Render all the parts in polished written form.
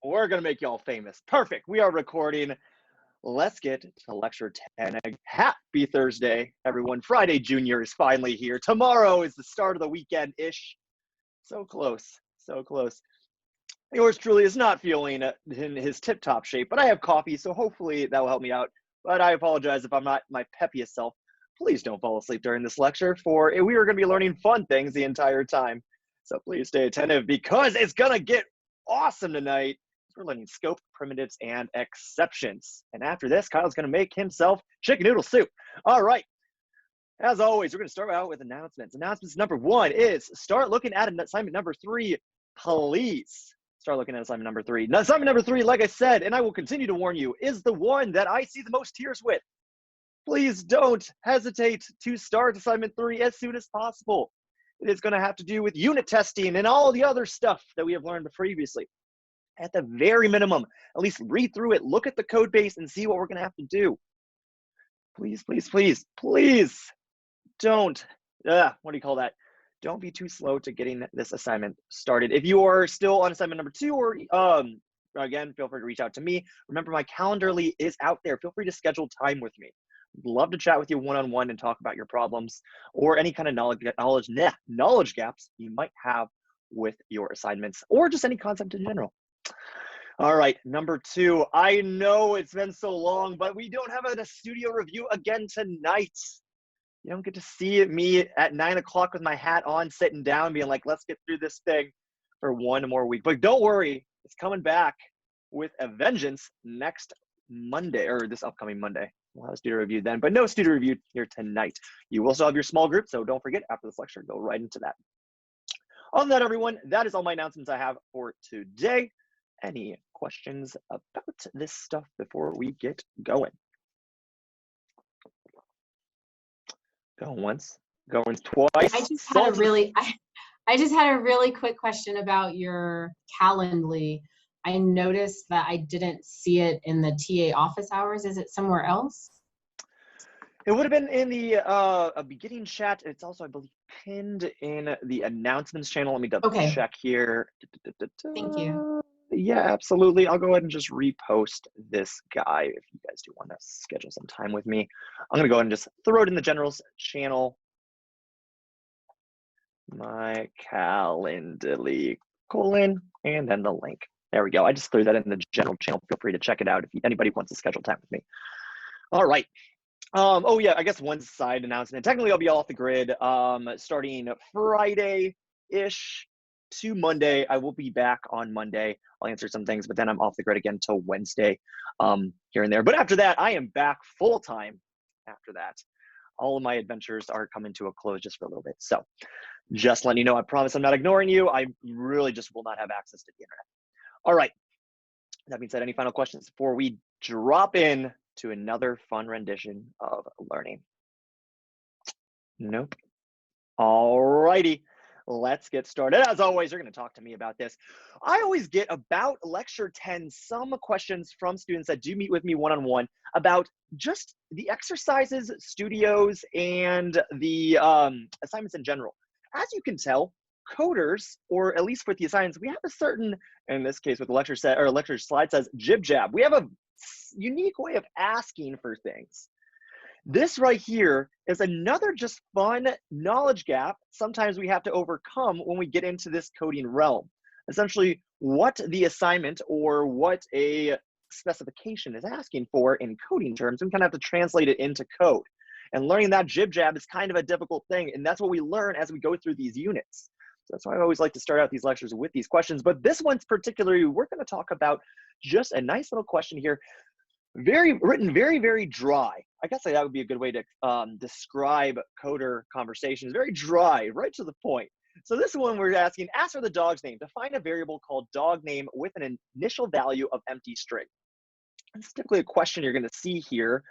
We're going to make y'all famous. Perfect. We are recording. Let's get to lecture 10. Happy Thursday, everyone. Friday Junior is finally here. Tomorrow is the start of the weekend-ish. So close, so close. Yours truly is not feeling in his tip-top shape, but I have coffee, so hopefully that will help me out. But I apologize if I'm not my peppiest self. Please don't fall asleep during this lecture, for we are going to be learning fun things the entire time. So please stay attentive because it's going to get awesome tonight. We're learning scope, primitives, and exceptions. And after this, Kyle's going to make himself chicken noodle soup. All right. As always, we're going to start out with announcements. Announcements number 1 is start looking at assignment number 3, please. Start looking at assignment number 3. Now, assignment number 3, like I said, and I will continue to warn you, is the one that I see the most tears with. Please don't hesitate to start assignment 3 as soon as possible. It is going to have to do with unit testing and all the other stuff that we have learned previously. At the very minimum, at least read through it, look at the code base, and see what we're going to have to do. Please, please, please, please don't, what do you call that? Don't be too slow to getting this assignment started. If you are still on assignment number 2, or again, feel free to reach out to me. Remember, my Calendarly is out there. Feel free to schedule time with me. I'd love to chat with you one-on-one and talk about your problems or any kind of knowledge gaps you might have with your assignments or just any concept in general. All right, number 2. I know it's been so long, but we don't have a studio review again tonight. You don't get to see me at 9 o'clock with my hat on, sitting down, being like, let's get through this thing for one more week. But don't worry, it's coming back with a vengeance next Monday, or this upcoming Monday. We'll have a studio review then, but no studio review here tonight. You will still have your small group, so don't forget, after this lecture, go right into that. On that, everyone, that is all my announcements I have for today. Any questions about this stuff before we get going? Going once, going twice. I just had a really quick question about your Calendly. I noticed that I didn't see it in the TA office hours. Is it somewhere else? It would have been in the beginning chat. It's also, I believe, pinned in the announcements channel. Let me double check here. Thank you. Yeah, absolutely. I'll go ahead and just repost this guy if you guys do want to schedule some time with me. I'm going to go ahead and just throw it in the generals channel. My Calendly : and then the link. There we go. I just threw that in the general channel. Feel free to check it out if anybody wants to schedule time with me. All right. Oh yeah, I guess one side announcement. Technically, I'll be off the grid starting Friday-ish to Monday. I will be back on Monday. I'll answer some things, but then I'm off the grid again till Wednesday here and there. But after that, I am back full-time after that. All of my adventures are coming to a close just for a little bit. So just letting you know, I promise I'm not ignoring you. I really just will not have access to the internet. All right. That being said, any final questions before we drop in to another fun rendition of learning? Nope. All righty. Let's get started. As always, you're going to talk to me about this. I always get about lecture 10 some questions from students that do meet with me one-on-one about just the exercises, studios, and the assignments in general. As you can tell, coders, or at least with the assignments, we have a certain, in this case with the lecture set or lecture slide says jib jab. We have a unique way of asking for things. This right here is another just fun knowledge gap sometimes we have to overcome when we get into this coding realm. Essentially, what the assignment or what a specification is asking for in coding terms, we kind of have to translate it into code. And learning that jib jab is kind of a difficult thing, and that's what we learn as we go through these units. So that's why I always like to start out these lectures with these questions. But this one's particularly, we're going to talk about just a nice little question here. Written very, very dry. I guess that would be a good way to describe coder conversations. Very dry, right to the point. So this one we're asking, ask for the dog's name. Define a variable called dog name with an initial value of empty string. It's typically a question you're going to see here.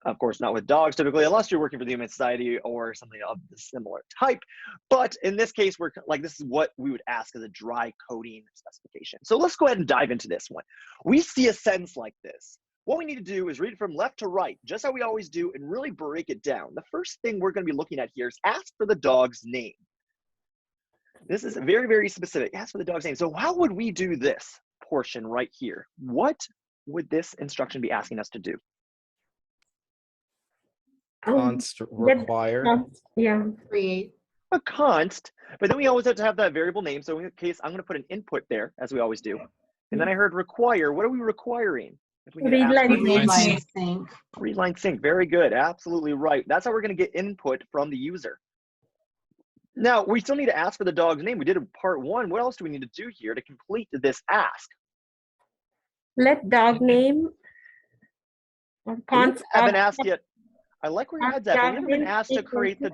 Of course, not with dogs typically, unless you're working for the Human Society or something of the similar type. But in this case, we're like, this is what we would ask as a dry coding specification. So let's go ahead and dive into this one. We see a sentence like this. What we need to do is read it from left to right, just how we always do, and really break it down. The first thing we're going to be looking at here is ask for the dog's name. This is very, very specific. Ask for the dog's name. So how would we do this? portion right here, what would this instruction be asking us to do? Const require. Yeah. Create. A const, but then we always have to have that variable name. So in this case, I'm going to put an input there, as we always do. And then I heard require. What are we requiring? If we need to Read ask line for Read line sync. sync. read line sync. Very good. Absolutely right. That's how we're going to get input from the user. Now, we still need to ask for the dog's name. We did a part 1. What else do we need to do here to complete this ask? Let dog name or We const haven't dog asked yet. I like where your head's at, but we haven't been asked to create the.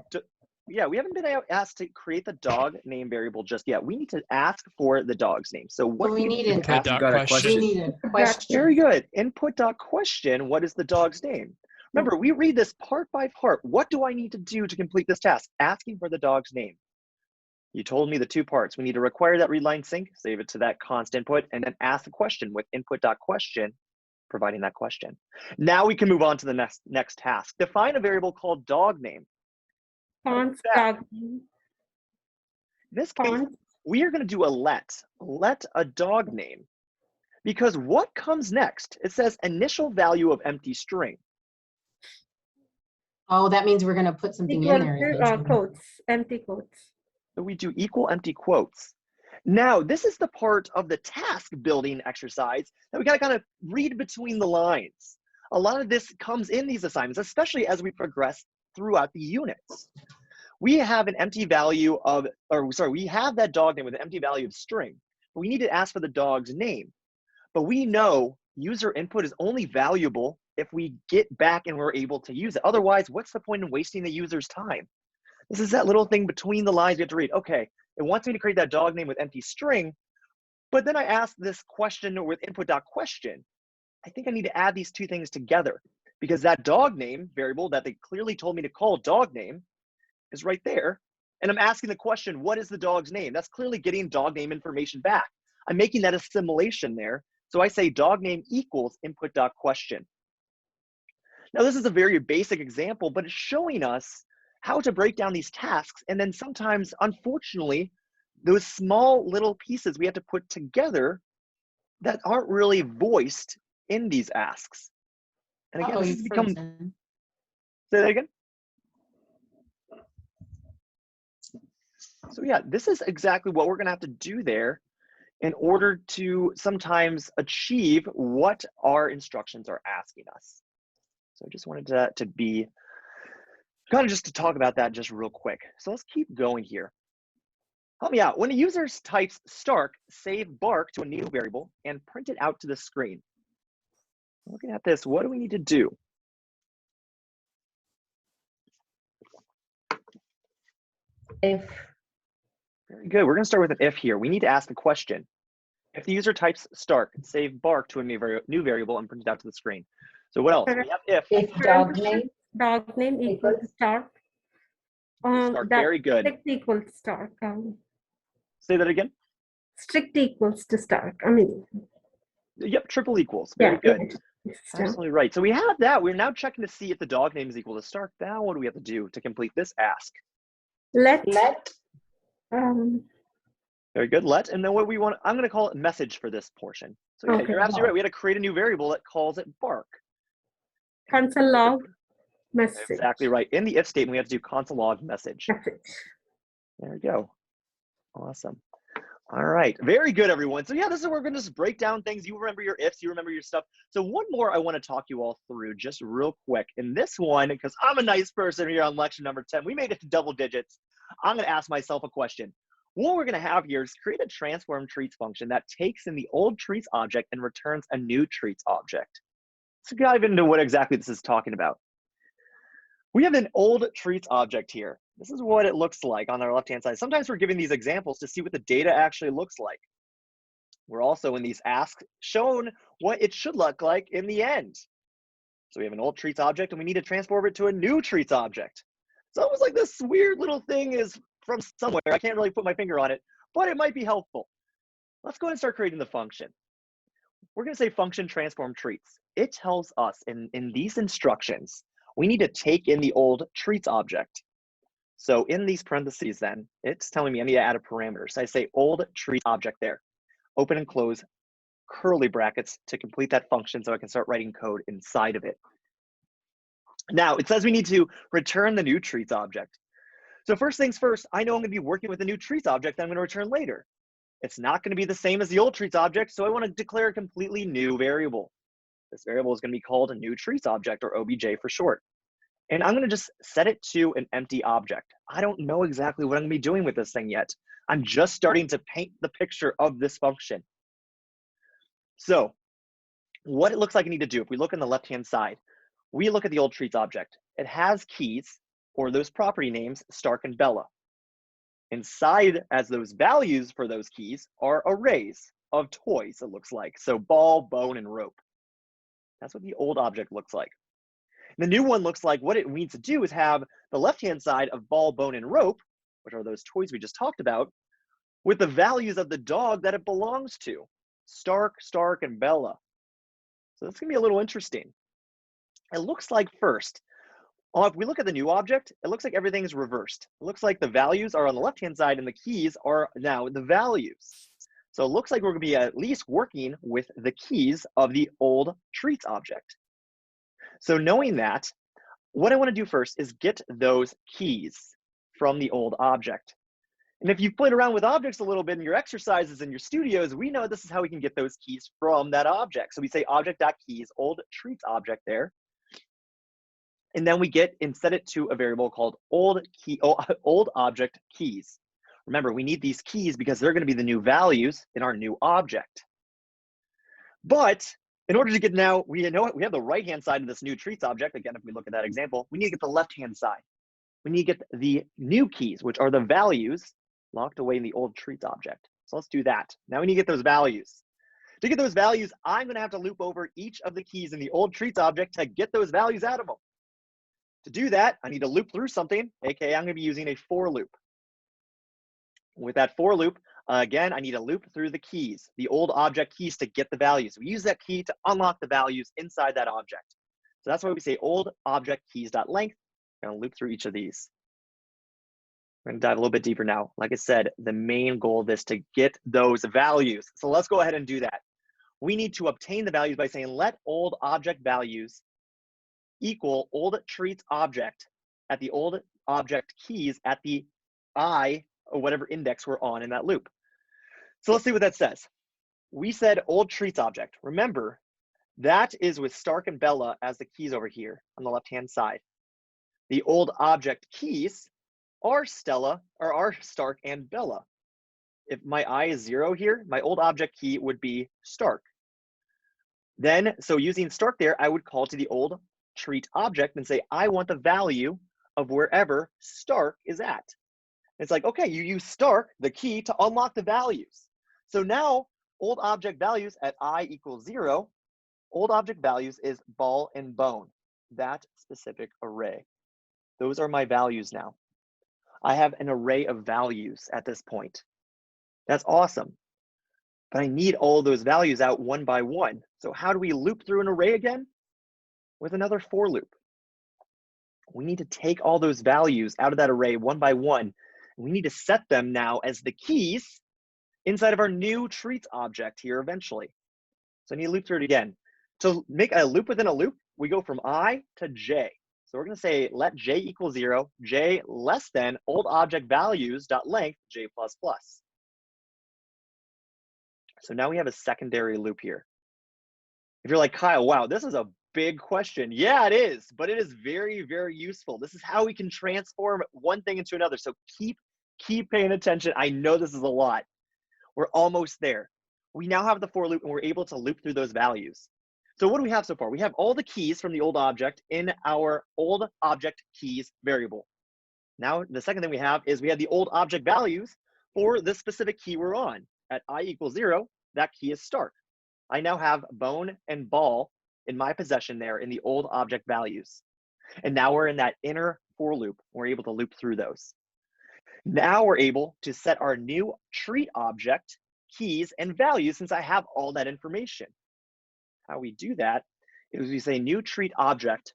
Yeah, we haven't been asked to create the dog name variable just yet. We need to ask for the dog's name. So what So we do need to an ask? Dot got a We question. need a question. Very good. Input.question. What is the dog's name? Remember, we read this part by part. What do I need to do to complete this task? Asking for the dog's name. You told me the 2 parts. We need to require that read line sync, save it to that const input, and then ask the question with input.question, providing that question. Now we can move on to the next task. Define a variable called dog name. const dog name. In this case, Const we are going to do a let a dog name, because what comes next? It says initial value of empty string. Oh, that means we're gonna put something in equal there. to eventually. quotes, empty quotes. So we do equal empty quotes. Now, this is the part of the task building exercise that we got to kind of read between the lines. A lot of this comes in these assignments, especially as we progress throughout the units. We have an empty value of, we have that dog name with an empty value of string. But we need to ask for the dog's name. But we know user input is only valuable if we get back and we're able to use it. Otherwise, what's the point in wasting the user's time? This is that little thing between the lines you have to read. Okay, it wants me to create that dog name with empty string, but then I ask this question with input.question. I think I need to add these 2 things together, because that dog name variable that they clearly told me to call dog name is right there. And I'm asking the question, what is the dog's name? That's clearly getting dog name information back. I'm making that assimilation there. So I say dog name equals input.question. Now, this is a very basic example, but it's showing us how to break down these tasks. And then sometimes, unfortunately, those small little pieces we have to put together that aren't really voiced in these asks. And again, this has become, say that again. So yeah, this is exactly what we're gonna have to do there in order to sometimes achieve what our instructions are asking us. So I just wanted to be kind of just to talk about that just real quick. So let's keep going here. Help me out. When a user types Stark, save Bark to a new variable and print it out to the screen. Looking at this, what do we need to do? If Very good. We're going to start with an if here. We need to ask a question. If the user types Stark, save Bark to a new variable and print it out to the screen. So what else? We have if. dog name equals Stark. Stark, very good. Strict equals Stark. Say that again. Strict equals to Stark. I mean, Yep, triple equals. Very yeah, good. yeah. Absolutely right. So we have that. We're now checking to see if the dog name is equal to Stark. Now what do we have to do to complete this ask? Let Very good. Let, and then what we want, I'm going to call it message for this portion. So yeah, Okay, you're absolutely Bark. right. We had to create a new variable that calls it Bark. console log message. Exactly right. In the if statement, we have to do console log message. Message. There we go. Awesome. All right. Very good, everyone. So yeah, this is where we're going to just break down things. You remember your ifs, you remember your stuff. So one more I want to talk you all through just real quick. In this one, because I'm a nice person here on lecture number 10, we made it to double digits. I'm going to ask myself a question. What we're going to have here is create a transform treats function that takes in the old treats object and returns a new treats object. So dive into what exactly this is talking about. We have an old treats object here. This is what it looks like on our left-hand side. Sometimes we're giving these examples to see what the data actually looks like. We're also in these asks shown what it should look like in the end. So we have an old treats object and we need to transform it to a new treats object. So it was like this weird little thing is from somewhere. I can't really put my finger on it, but it might be helpful. Let's go ahead and start creating the function. We're going to say function transform treats. It tells us in these instructions, we need to take in the old treats object. So in these parentheses then, it's telling me I need to add a parameter. So I say old treats object there. Open and close curly brackets to complete that function so I can start writing code inside of it. Now, it says we need to return the new treats object. So first things first, I know I'm going to be working with a new treats object that I'm going to return later. It's not going to be the same as the old treats object, so I want to declare a completely new variable. This variable is going to be called a new treats object, or OBJ for short. And I'm going to just set it to an empty object. I don't know exactly what I'm going to be doing with this thing yet. I'm just starting to paint the picture of this function. So what it looks like I need to do, if we look on the left-hand side, we look at the old treats object. It has keys, or those property names, Stark and Bella. Inside, as those values for those keys, are arrays of toys, it looks like. So ball, bone, and rope. That's what the old object looks like. The new one looks like what it needs to do is have the left-hand side of ball, bone, and rope, which are those toys we just talked about, with the values of the dog that it belongs to. Stark, Stark, and Bella. So that's gonna be a little interesting. It looks like first, if we look at the new object, it looks like everything is reversed. It looks like the values are on the left-hand side and the keys are now the values. So it looks like we're gonna be at least working with the keys of the old treats object. So knowing that, what I want to do first is get those keys from the old object. And if you've played around with objects a little bit in your exercises in your studios, we know this is how we can get those keys from that object. So we say object.keys, old treats object there. And then we get and set it to a variable called old object keys. Remember, we need these keys because they're going to be the new values in our new object. But in order to get now, we have the right-hand side of this new treats object. Again, if we look at that example, we need to get the left-hand side. We need to get the new keys, which are the values locked away in the old treats object. So let's do that. Now we need to get those values. To get those values, I'm going to have to loop over each of the keys in the old treats object to get those values out of them. To do that, I need to loop through something, aka I'm going to be using a for loop. With that for loop, again, I need to loop through the keys, the old object keys to get the values. We use that key to unlock the values inside that object. So that's why we say old object keys.length. I'm going to loop through each of these. We're going to dive a little bit deeper now. Like I said, the main goal of this to get those values. So let's go ahead and do that. We need to obtain the values by saying let old object values equal old treats object at the old object keys at the I or whatever index we're on in that loop. So let's see what that says. We said old treats object. Remember, that is with Stark and Bella as the keys over here on the left-hand side. The old object keys are Stella, or are Stark and Bella. If my I is 0 here, my old object key would be Stark. Then, so using Stark there, I would call to the old treat object and say, I want the value of wherever Stark is at. It's like, okay, you use Stark, the key, to unlock the values. So now, old object values at I equals 0, old object values is ball and bone, that specific array. Those are my values now. I have an array of values at this point. That's awesome. But I need all those values out one by one. So how do we loop through an array again? With another for loop. We need to take all those values out of that array one by one. We need to set them now as the keys inside of our new treats object here eventually. So I need to loop through it again. To make a loop within a loop, we go from I to J. So we're going to say let J equal 0, J less than old object values dot length J plus plus. So now we have a secondary loop here. If you're like, Kyle, wow, this is a big question. Yeah, it is, but it is very, very useful. This is how we can transform one thing into another. So keep paying attention. I know this is a lot. We're almost there. We now have the for loop and we're able to loop through those values. So what do we have so far? We have all the keys from the old object in our old object keys variable. Now, the second thing we have is we have the old object values for this specific key we're on. At I equals 0, that key is Stark. I now have bone and ball in my possession there in the old object values. And now we're in that inner for loop. We're able to loop through those. Now we're able to set our new treat object keys and values since I have all that information. How we do that is we say new treat object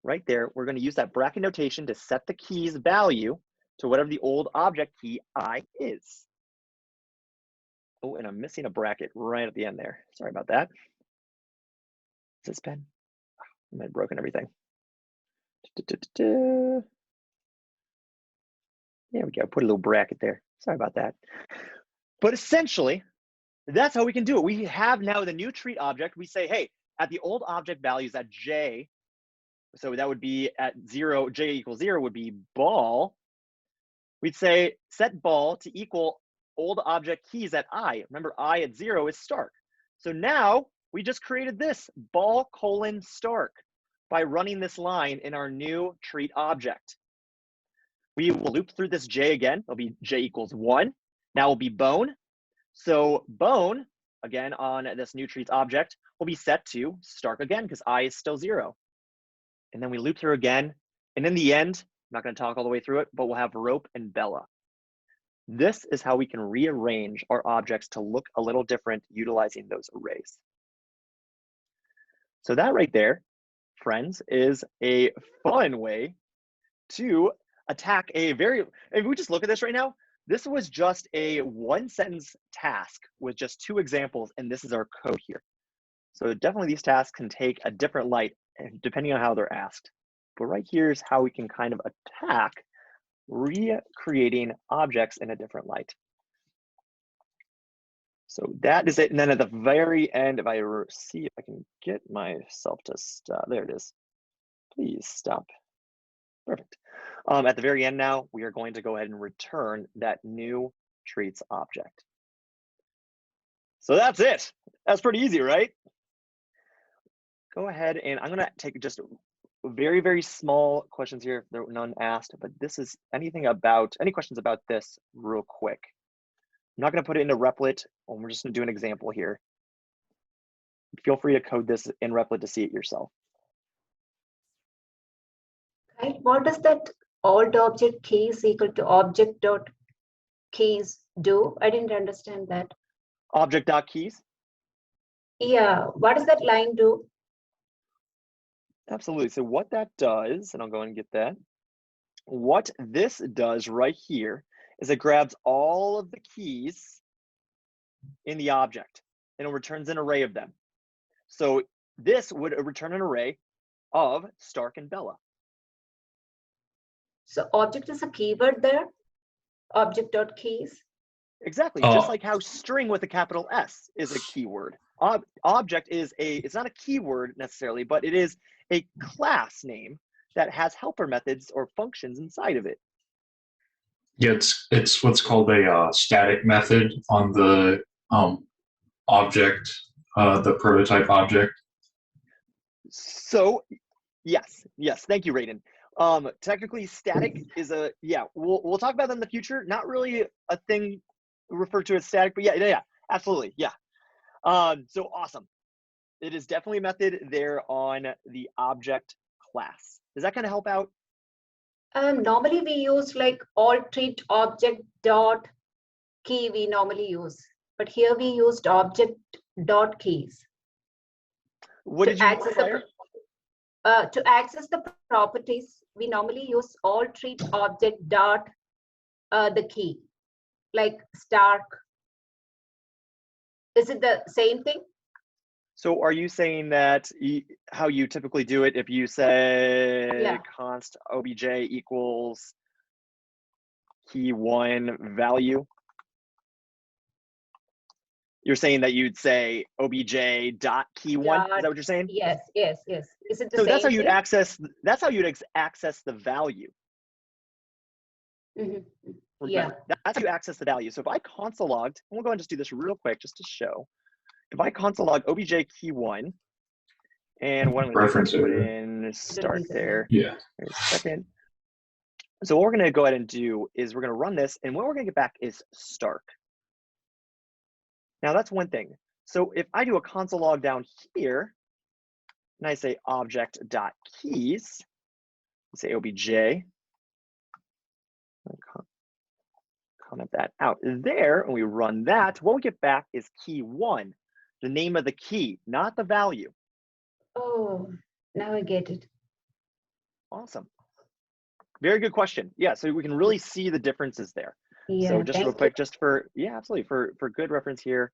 right there. We're going to use that bracket notation to set the key's value to whatever the old object key I is. Oh, and I'm missing a bracket right at the end there. Sorry about that. Is this pen? I might have broken everything. There we go. Put a little bracket there. Sorry about that. But essentially, that's how we can do it. We have now the new treat object. We say, hey, at the old object values at j, so that would be at 0, j equals 0 would be ball. We'd say set ball to equal old object keys at I. Remember, I at 0 is Stark. So now we just created this ball : Stark by running this line in our new treat object. We will loop through this j again. It'll be j equals 1. Now will be bone. So bone, again, on this new treats object, will be set to Stark again because I is still 0. And then we loop through again. And in the end, I'm not going to talk all the way through it, but we'll have rope and Bella. This is how we can rearrange our objects to look a little different utilizing those arrays. So that right there, friends, is a fun way to attack a very, if we just look at this right now, this was just a 1-sentence task with just 2 examples, and this is our code here. So definitely these tasks can take a different light depending on how they're asked. But right here is how we can kind of attack recreating objects in a different light. So that is it. And then at the very end, if I see if I can get myself to stop, there it is. Please stop. Perfect. At the very end now, we are going to go ahead and return that new treats object. So that's it. That's pretty easy, right? Go ahead and I'm gonna take just very, very small questions here. There were none asked, but this is any questions about this real quick. I'm not gonna put it into Replit, and we're just gonna do an example here. Feel free to code this in Replit to see it yourself. Right. What does that alt object keys equal to object dot keys do? I didn't understand that. Object.keys? Yeah, what does that line do? Absolutely. So what that does, and I'll go and get that. What this does right here is it grabs all of the keys in the object and it returns an array of them. So this would return an array of Stark and Bella. So object is a keyword there, object dot keys. Exactly, just like how string with a capital S is a keyword. Object is it's not a keyword necessarily, but it is a class name that has helper methods or functions inside of it. Yeah, it's what's called a static method on the object, the prototype object. So yes, thank you, Raiden. Technically static is we'll talk about that in the future. Not really a thing referred to as static, but yeah, absolutely, yeah. So awesome. It is definitely a method there on the object class. Does that kind of help out? Normally we use like alt treat object dot key we normally use, but here we used object dot keys. What did you require? To access the properties, we normally use alt treat object dot the key, like Stark. Is it the same thing? So are you saying that how you typically do it, if you say const obj equals key 1 value, you're saying that you'd say obj dot key 1? Is that what you're saying? Yes. Is it the so same that's how you'd thing? access the value. Mm-hmm. Remember, that's how you access the value. So if I console logged, and we'll go and just do this real quick just to show. If I console log obj key 1, and what I'm going to put in start there. Yeah. Wait a second. So what we're going to go ahead and do is we're going to run this, and what we're going to get back is Stark. Now that's one thing. So if I do a console log down here, and I say object.keys, say obj, comment that out there, and we run that, what we get back is key 1, the name of the key, not the value. Oh, now I get it. Awesome. Very good question. Yeah, so we can really see the differences there. Yeah, So just thank real quick, just for, yeah, absolutely, for good reference here,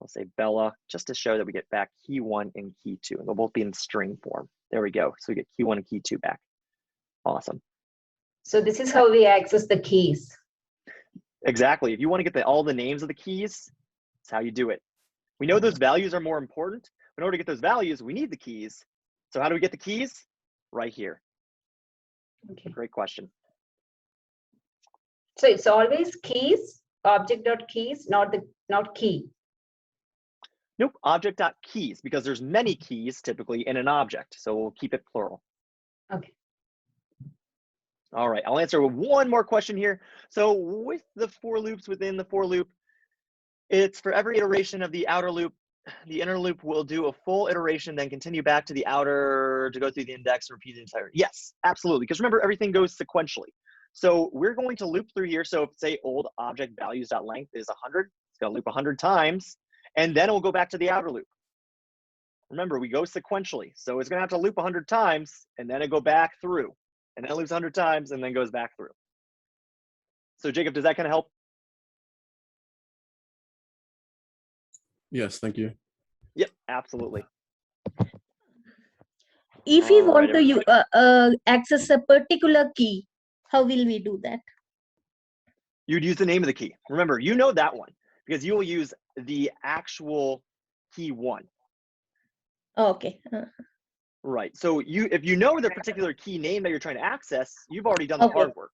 I'll say Bella, just to show that we get back key 1 and key 2, and they'll both be in string form. There we go. So we get key 1 and key 2 back. Awesome. So this is how we access the keys. Exactly. If you want to get all the names of the keys, that's how you do it. We know those values are more important. In order to get those values, we need the keys. So how do we get the keys? Right here. Okay. Great question. So it's always keys, object.keys, not key. Nope, object.keys, because there's many keys typically in an object. So we'll keep it plural. Okay. All right, I'll answer one more question here. So with the for loops within the for loop, it's for every iteration of the outer loop, the inner loop will do a full iteration, then continue back to the outer to go through the index and repeat the entire. Yes, absolutely. Because remember, everything goes sequentially. So we're going to loop through here. So if say old object values.length is 100, it's going to loop 100 times, and then it will go back to the outer loop. Remember, we go sequentially. So it's going to have to loop 100 times, and then it go back through, and then it loops 100 times, and then goes back through. So Jacob, does that kind of help? Yes, thank you. Yep, absolutely. If we All want right, to access a particular key, how will we do that? You'd use the name of the key. Remember, you know that one because you will use the actual key 1. Okay. Right. So if you know the particular key name that you're trying to access, you've already done the Okay. hard work.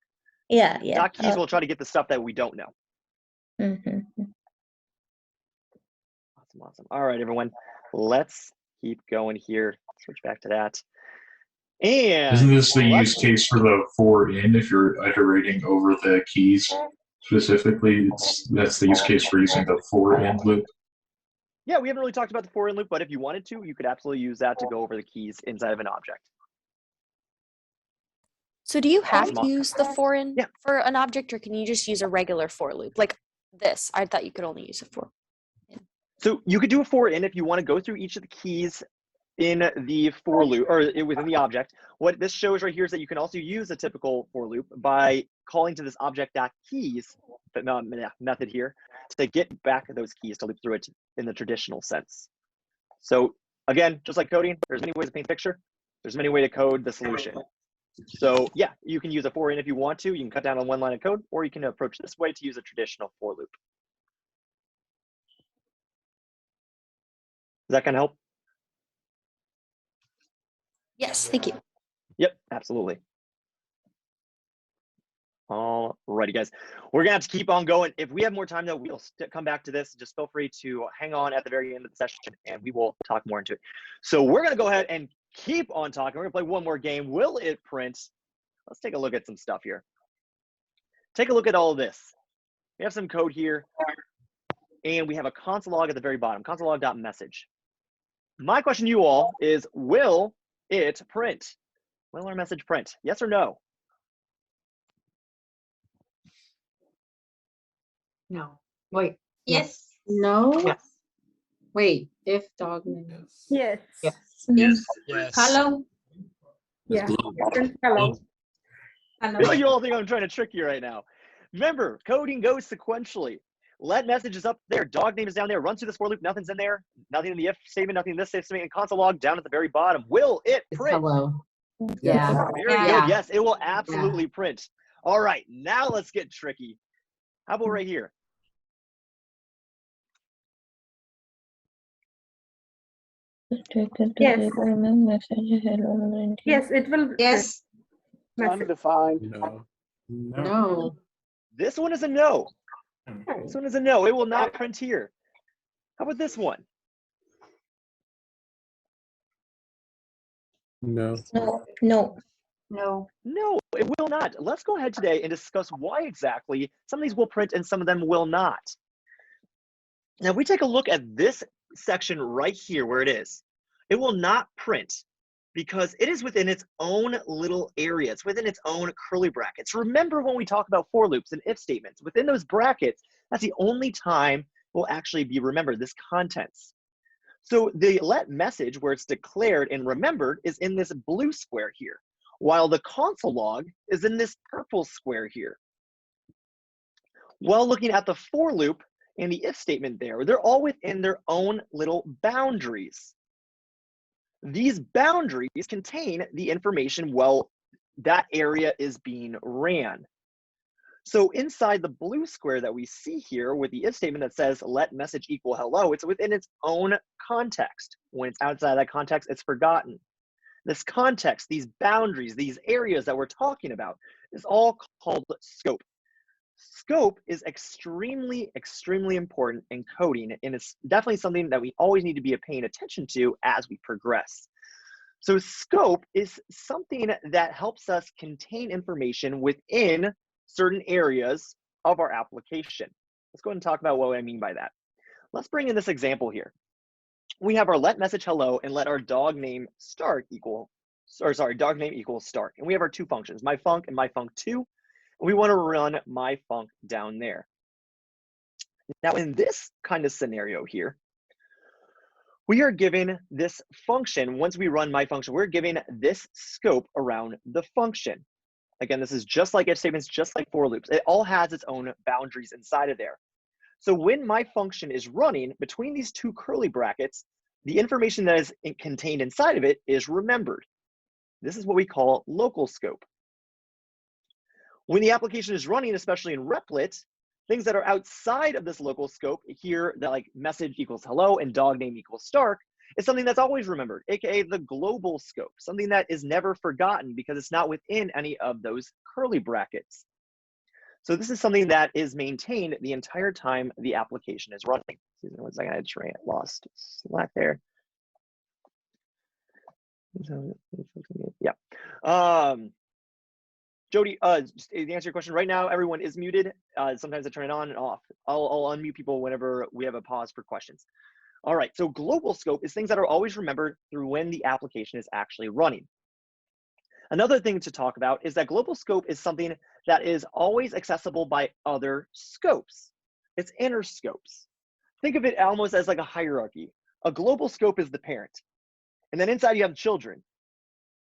Yeah, yeah. Dot keys will try to get the stuff that we don't know. Mhm. Awesome. All right, everyone. Let's keep going here. Switch back to that. And Isn't this the use case for the for in if you're iterating over the keys specifically? That's the use case for using the for in loop. yeah, we haven't really talked about the for in loop, but if you wanted to, you could absolutely use that to go over the keys inside of an object. So do you have Awesome. to use the for in Yeah. for an object, or can you just use a regular for loop like this? I thought you could only use a for. So you could do a for in if you want to go through each of the keys in the for loop or within the object. What this shows right here is that you can also use a typical for loop by calling to this object.keys method here to get back those keys to loop through it in the traditional sense. So again, just like coding, there's many ways to paint a picture. There's many ways to code the solution. So yeah, you can use a for in if you want to. You can cut down on one line of code, or you can approach this way to use a traditional for loop. Does that kind of help? Yes, thank you. Yep, absolutely. All righty, guys. We're gonna have to keep on going. If we have more time, though, we'll come back to this. Just feel free to hang on at the very end of the session, and we will talk more into it. So we're gonna go ahead and keep on talking. We're gonna play one more game. Will it print? Let's take a look at some stuff here. Take a look at all of this. We have some code here, and we have a console log at the very bottom, console log.message. My question to you all is, will it print? Will our message print? Yes or no? No. Wait. Yes. No. Yes. Wait. If dog name. Yes. Yes. Yes. Yes. Hello. Yeah. Global. Hello. I feel like you all think I'm trying to trick you right now. Remember, coding goes sequentially. Let messages up there. Dog name is down there. Run through this for loop. Nothing's in there. Nothing in the if statement. Nothing in this if statement. And console log down at the very bottom. Will it It's print? hello. Yeah. Yeah. Very Yeah. good. Yes, it will absolutely print. All right, now let's get tricky. How about right here? Yes. Yes, it will. Yes. Message. Undefined. No. No. This one is a no. This one is a no. It will not print here. How about this one? No. No. No. No. No, it will not. Let's go ahead today and discuss why exactly some of these will print and some of them will not. Now, if we take a look at this section right here where it is, it will not print because it is within its own little area. It's within its own curly brackets. Remember when we talk about for loops and if statements, within those brackets, that's the only time we'll actually be remembered, this contents. So the let message where it's declared and remembered is in this blue square here, while the console log is in this purple square here. Well, looking at the for loop and the if statement there, they're all within their own little boundaries. These boundaries contain the information while that area is being ran. So inside the blue square that we see here with the if statement that says let message equal hello, it's within its own context. When it's outside that context, it's forgotten. This context, these boundaries, these areas that we're talking about is all called scope. Scope is extremely, extremely important in coding, and it's definitely something that we always need to be paying attention to as we progress. So scope is something that helps us contain information within certain areas of our application. Let's go ahead and talk about what I mean by that. Let's bring in this example here. We have our let message hello and let our dog name start equal, or sorry, dog name equals start. And we have our two functions, myfunc and myfunc2. And we want to run myfunc down there. Now in this kind of scenario here, we are given this function. Once we run my function, we're given this scope around the function. Again, this is just like if statements, just like for loops. It all has its own boundaries inside of there. So when my function is running between these two curly brackets, the information that is contained inside of it is remembered. This is what we call local scope. When the application is running, especially in Replit, things that are outside of this local scope here, that like message equals hello and dog name equals Stark, is something that's always remembered, aka the global scope, something that is never forgotten because it's not within any of those curly brackets. So this is something that is maintained the entire time the application is running. Excuse me 1 second, I lost Slack there. Yeah. Jody, just to answer your question, right now everyone is muted. Sometimes I turn it on and off. I'll unmute people whenever we have a pause for questions. All right, so global scope is things that are always remembered through when the application is actually running. Another thing to talk about is that global scope is something that is always accessible by other scopes. It's inner scopes. Think of it almost as like a hierarchy. A global scope is the parent. And then inside you have children.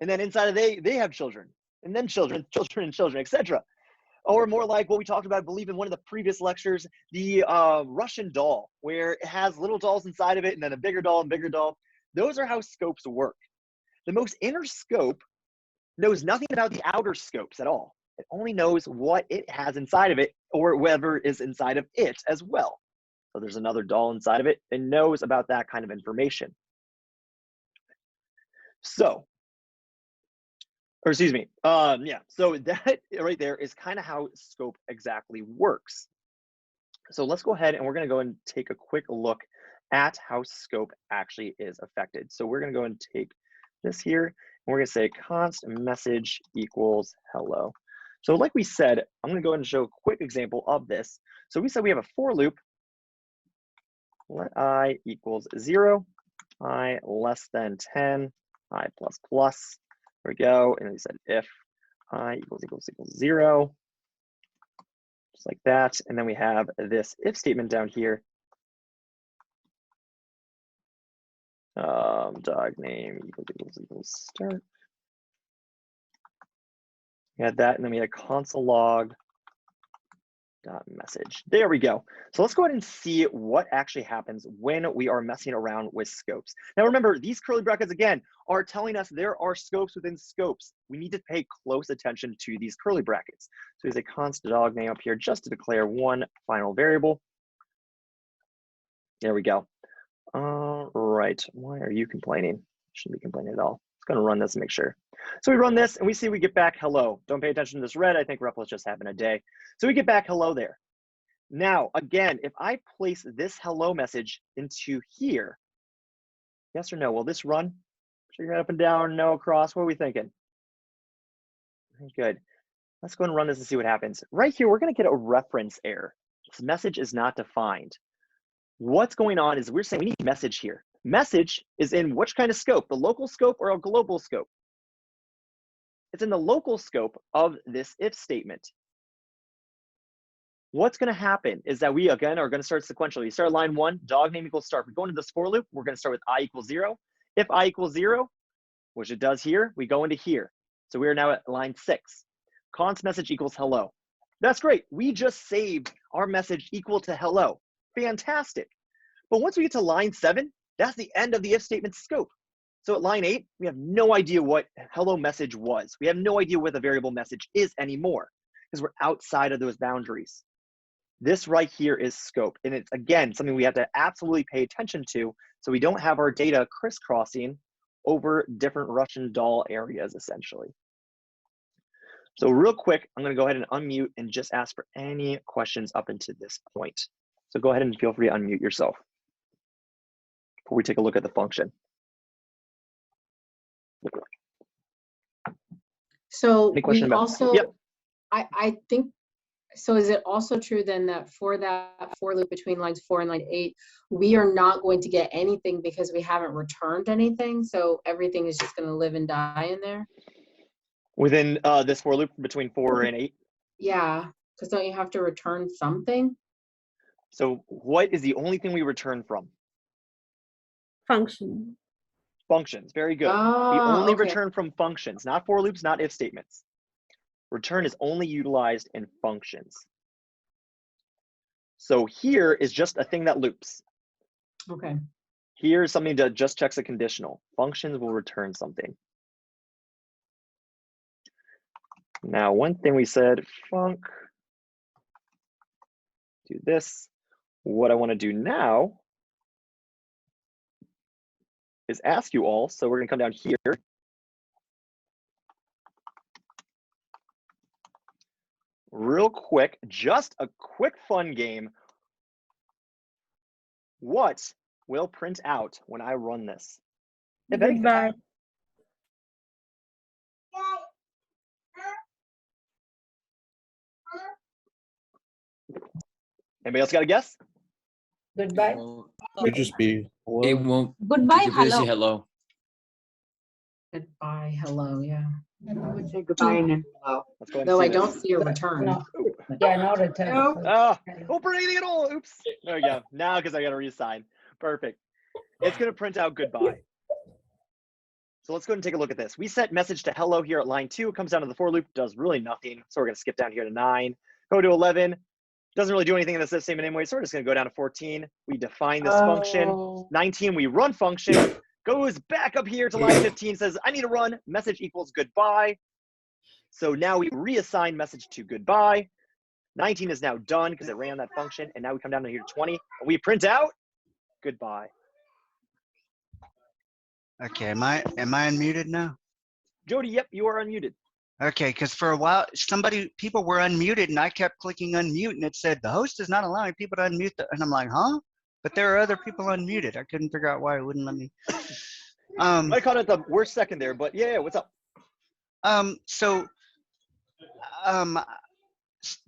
And then inside of they have children. And then children, children, and children, etc. Or more like what we talked about, I believe, in one of the previous lectures, the Russian doll, where it has little dolls inside of it and then a bigger doll and bigger doll. Those are how scopes work. The most inner scope knows nothing about the outer scopes at all. It only knows what it has inside of it or whatever is inside of it as well. So there's another doll inside of it and knows about that kind of information. So, or excuse me, yeah, so that right there is kind of how scope exactly works. So let's go ahead and we're gonna go and take a quick look at how scope actually is affected. So we're gonna go and take this here, and we're gonna say const message equals hello. So like we said, I'm gonna go ahead and show a quick example of this. So we said we have a for loop, let I equals 0, I less than 10, I plus plus. There we go. And we said if I equals 0, just like that. And then we have this if statement down here. Dog name equals start. We had that, and then we had console log dot message. There we go. So let's go ahead and see what actually happens when we are messing around with scopes. Now remember, these curly brackets again are telling us there are scopes within scopes. We need to pay close attention to these curly brackets. So there's a const dog name up here just to declare one final variable. There we go. All right, why are you complaining? Shouldn't be complaining at all. It's gonna run this and make sure. So we run this and we see we get back hello. Don't pay attention to this red. I think Replit's just having a day. So we get back hello there. Now, again, if I place this hello message into here, yes or no, will this run? Shake your head up and down, no, across, what are we thinking? Good. Let's go and run this and see what happens. Right here, we're gonna get a reference error. This message is not defined. What's going on is we're saying we need message here. Message is in which kind of scope, the local scope or a global scope? It's in the local scope of this if statement. What's going to happen is that we, again, are going to start sequentially. You start at line 1, dog name equals start. We're going to this for loop. We're going to start with I equals 0. If I equals 0, which it does here, we go into here. So we are now at line 6. Const message equals hello. That's great. We just saved our message equal to hello. Fantastic. But once we get to line 7, that's the end of the if statement scope. So at line 8, we have no idea what hello message was. We have no idea what the variable message is anymore because we're outside of those boundaries. This right here is scope. And it's, again, something we have to absolutely pay attention to so we don't have our data crisscrossing over different Russian doll areas, essentially. So real quick, I'm going to go ahead and unmute and just ask for any questions up until this point. So go ahead and feel free to unmute yourself before we take a look at the function. So Any question we about- also, Yep. I think, so is it also true then that for that for loop between lines 4 and line 8, we are not going to get anything because we haven't returned anything? So everything is just going to live and die in there? Within this for loop between 4 and 8. Yeah, because don't you have to return something? So what is the only thing we return from? Function. Functions. Very good. We Ah, only okay. return from functions, not for loops, not if statements. Return is only utilized in functions. So here is just a thing that loops. Okay. Here's something that just checks a conditional. Functions will return something. Now, one thing we said, func, do this. What I want to do now is ask you all. So we're going to come down here. Real quick, just a quick fun game. What will print out when I run this? If anything. Goodbye. Anybody else got a guess? Goodbye. Could just be hello. It won't. Goodbye, You could say hello. hello. Goodbye, hello, yeah. I would say goodbye and then hello. Let's go ahead and Though see I this. don't see a return. No. Yeah, no return. Don't print anything at all. Oops. There we go. Now, because I got to reassign. Perfect. It's going to print out goodbye. So let's go ahead and take a look at this. We set message to hello here at line 2. It comes down to the for loop, does really nothing. So we're going to skip down here to 9. Go to 11. Doesn't really do anything in this if statement anyway. So we're just going to go down to 14. We define this function. 19, we run function. Goes back up here to line 15, says, I need to run. Message equals goodbye. So now we reassign message to goodbye. 19 is now done because it ran that function. And now we come down to here to 20. And we print out goodbye. Okay, am I unmuted now? Jody, yep, you are unmuted. Okay, because for a while, people were unmuted and I kept clicking unmute and it said, the host is not allowing people to unmute. And I'm like, huh? But there are other people unmuted. I couldn't figure out why it wouldn't let me. I caught it the worst second there, but yeah, what's up?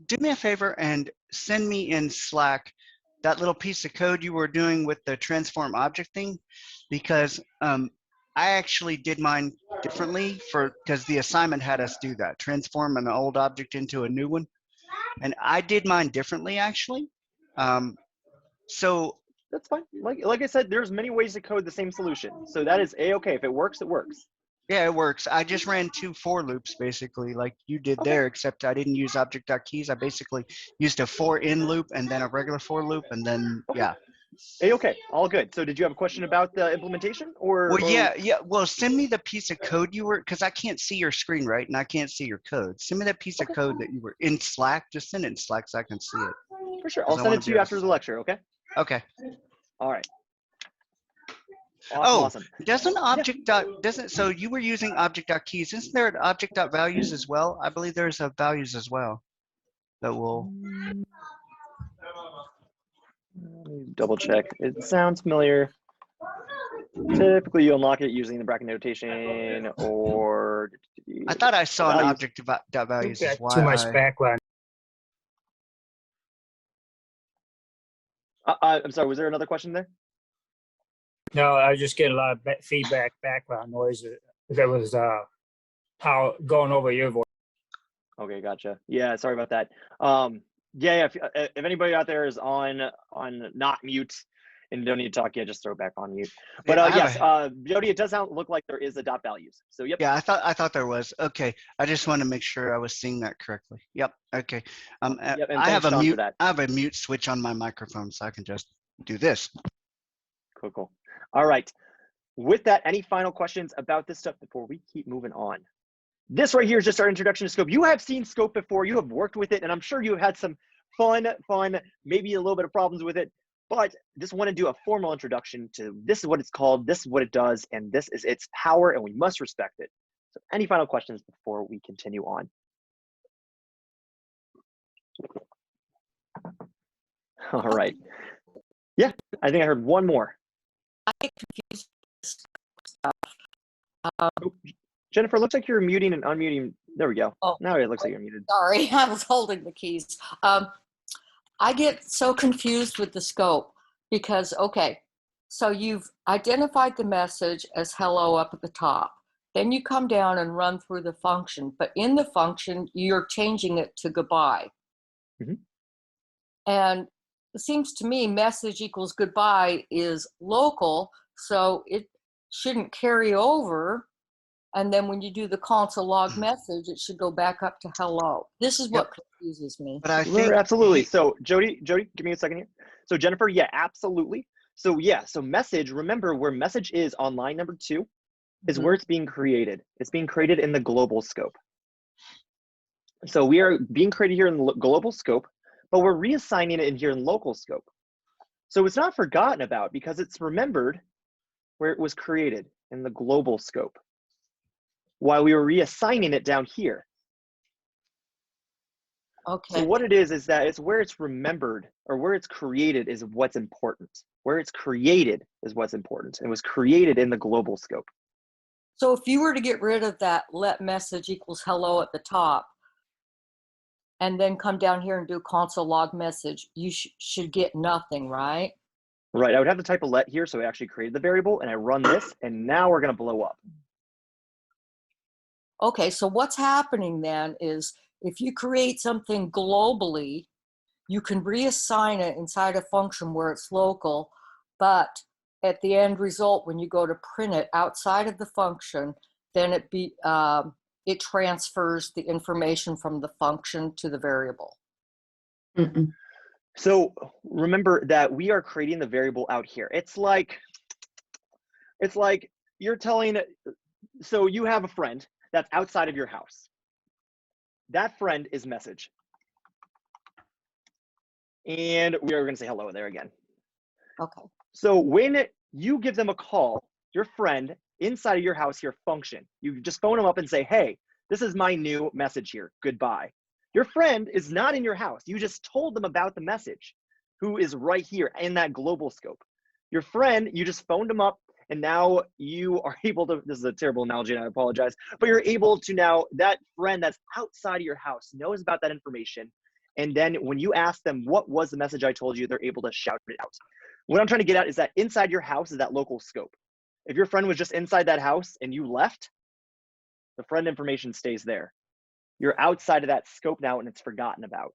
Do me a favor and send me in Slack that little piece of code you were doing with the transform object thing, because I actually did mine differently because the assignment had us do that, transform an old object into a new one. And I did mine differently, actually. So that's fine. Like I said, there's many ways to code the same solution. So that is A-okay. If it works, it works. Yeah, it works. I just ran 2 for loops basically like you did there, except I didn't use object.keys. I basically used a for in loop and then a regular for loop and then, yeah. A-okay, all good. So did you have a question about the implementation or? Well, yeah. Well, send me the piece of code you were, because I can't see your screen, right? And I can't see your code. Send me that piece of code that you were in Slack. Just send it in Slack so I can see it. For sure. I'll send it to you after the lecture, okay? Okay. All right. Awesome. Awesome. Doesn't object so you were using object.keys. Isn't there an object.values as well? I believe there's a values as well that will. Let me double check. It sounds familiar. Typically, you unlock it using the bracket notation or. I thought I saw an object.values. Too much background. I'm sorry, was there another question there? No, I was just getting a lot of feedback, background noise. That was how going over your voice. Okay, gotcha. Yeah, sorry about that. Yeah, if anybody out there is on not mute, And you don't need to talk yet, just throw it back on mute. But Yeah, I have yes, Jody, it does look like there is a dot values. So yep. Yeah, I thought there was. Okay, I just want to make sure I was seeing that correctly. Yep. Okay. Yep, and I have thanks, a Sean, for mute. that. I have a mute switch on my microphone, so I can just do this. Cool. All right. With that, any final questions about this stuff before we keep moving on? This right here is just our introduction to Scope. You have seen Scope before, you have worked with it, and I'm sure you have had some fun, maybe a little bit of problems with it, but just want to do a formal introduction to this is what it's called, this is what it does, and this is its power, and we must respect it. So any final questions before we continue on? All right. Yeah, I think I heard one more. I get confused with this stuff. Oh, Jennifer, looks like you're muting and unmuting. There we go. Oh, Now it looks like you're muted. sorry, I was holding the keys. I get so confused with the scope because, okay, so you've identified the message as hello up at the top. Then you come down and run through the function, but in the function, you're changing it to goodbye. Mhm. And it seems to me message equals goodbye is local, so it shouldn't carry over. And then when you do the console log message, it should go back up to hello. This is what confuses me. But I think Absolutely. So Jody, give me a second here. So Jennifer, yeah, absolutely. So yeah, so message, remember where message is on line number 2 is where it's being created. It's being created in the global scope. So we are being created here in the global scope, but we're reassigning it in here in local scope. So it's not forgotten about because it's remembered where it was created in the global scope, while we were reassigning it down here. Okay. So what it is that it's where it's remembered or where it's created is what's important. Where it's created is what's important. It was created in the global scope. So if you were to get rid of that let message equals hello at the top, and then come down here and do console log message, you should get nothing, right? Right, I would have to type a let here, so I actually created the variable, and I run this, and now we're gonna blow up. Okay, so what's happening then is if you create something globally, you can reassign it inside a function where it's local, but at the end result, when you go to print it outside of the function, then it transfers the information from the function to the variable. So remember that we are creating the variable out here. It's like you're telling, so you have a friend that's outside of your house. That friend is message. And we are gonna say hello there again. Okay. So when you give them a call, your friend inside of your house here function, you just phone them up and say, hey, this is my new message here, goodbye. Your friend is not in your house. You just told them about the message, who is right here in that global scope. Your friend, you just phoned them up, and now you are able to, this is a terrible analogy and I apologize, but you're able to now, that friend that's outside of your house knows about that information. And then when you ask them, what was the message I told you, they're able to shout it out. What I'm trying to get at is that inside your house is that local scope. If your friend was just inside that house and you left, the friend information stays there. You're outside of that scope now and it's forgotten about.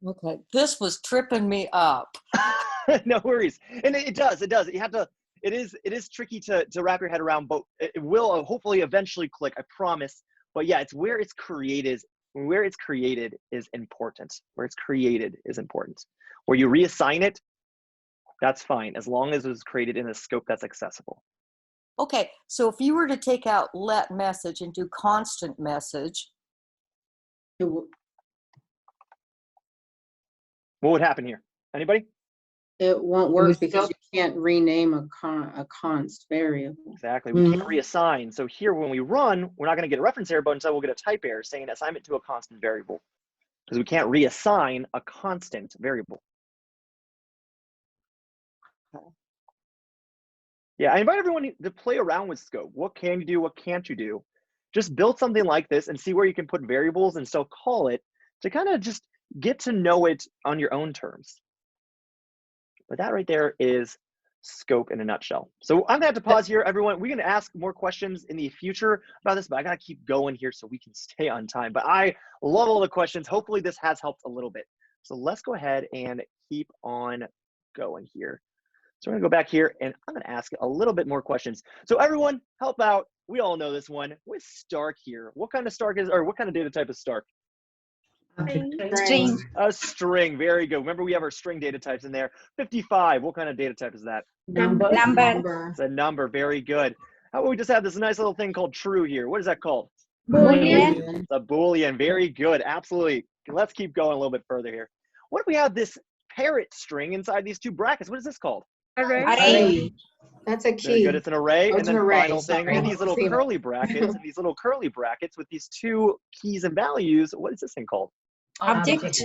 Okay, this was tripping me up. No worries. And it does. You have to, it is tricky to wrap your head around, but it will hopefully eventually click, I promise. But yeah, it's where it's created. Where it's created is important. Where it's created is important. Where you reassign it, that's fine, as long as it was created in a scope that's accessible. Okay, so if you were to take out let message and do constant message, what would happen here? Anybody? It won't work because you can't rename a const variable. Exactly, we can't reassign. So here when we run, we're not gonna get a reference error, but instead we'll get a type error saying assignment to a constant variable, because we can't reassign a constant variable. Yeah, I invite everyone to play around with scope. What can you do? What can't you do? Just build something like this and see where you can put variables and still call it to kind of just get to know it on your own terms. But that right there is scope in a nutshell. So I'm gonna have to pause here, everyone. We're gonna ask more questions in the future about this, but I gotta keep going here so we can stay on time. But I love all the questions. Hopefully this has helped a little bit. So let's go ahead and keep on going here. So we're gonna go back here and I'm gonna ask a little bit more questions. So everyone help out. We all know this one with Stark here. What kind of Stark is, or what kind of data type is Stark? String. A string, very good. Remember we have our string data types in there. 55, what kind of data type is that? Number. It's a number, very good. How about we just have this nice little thing called true here? What is that called? Boolean. It's a Boolean, very good, absolutely. Let's keep going a little bit further here. What if we have this parrot string inside these two brackets? What is this called? Array. That's a Very key. good, it's an array. Oh, And it's then an array, final thing, sorry. in these little See that. curly brackets, and these little curly brackets with these two keys and values, what is this thing called? Object.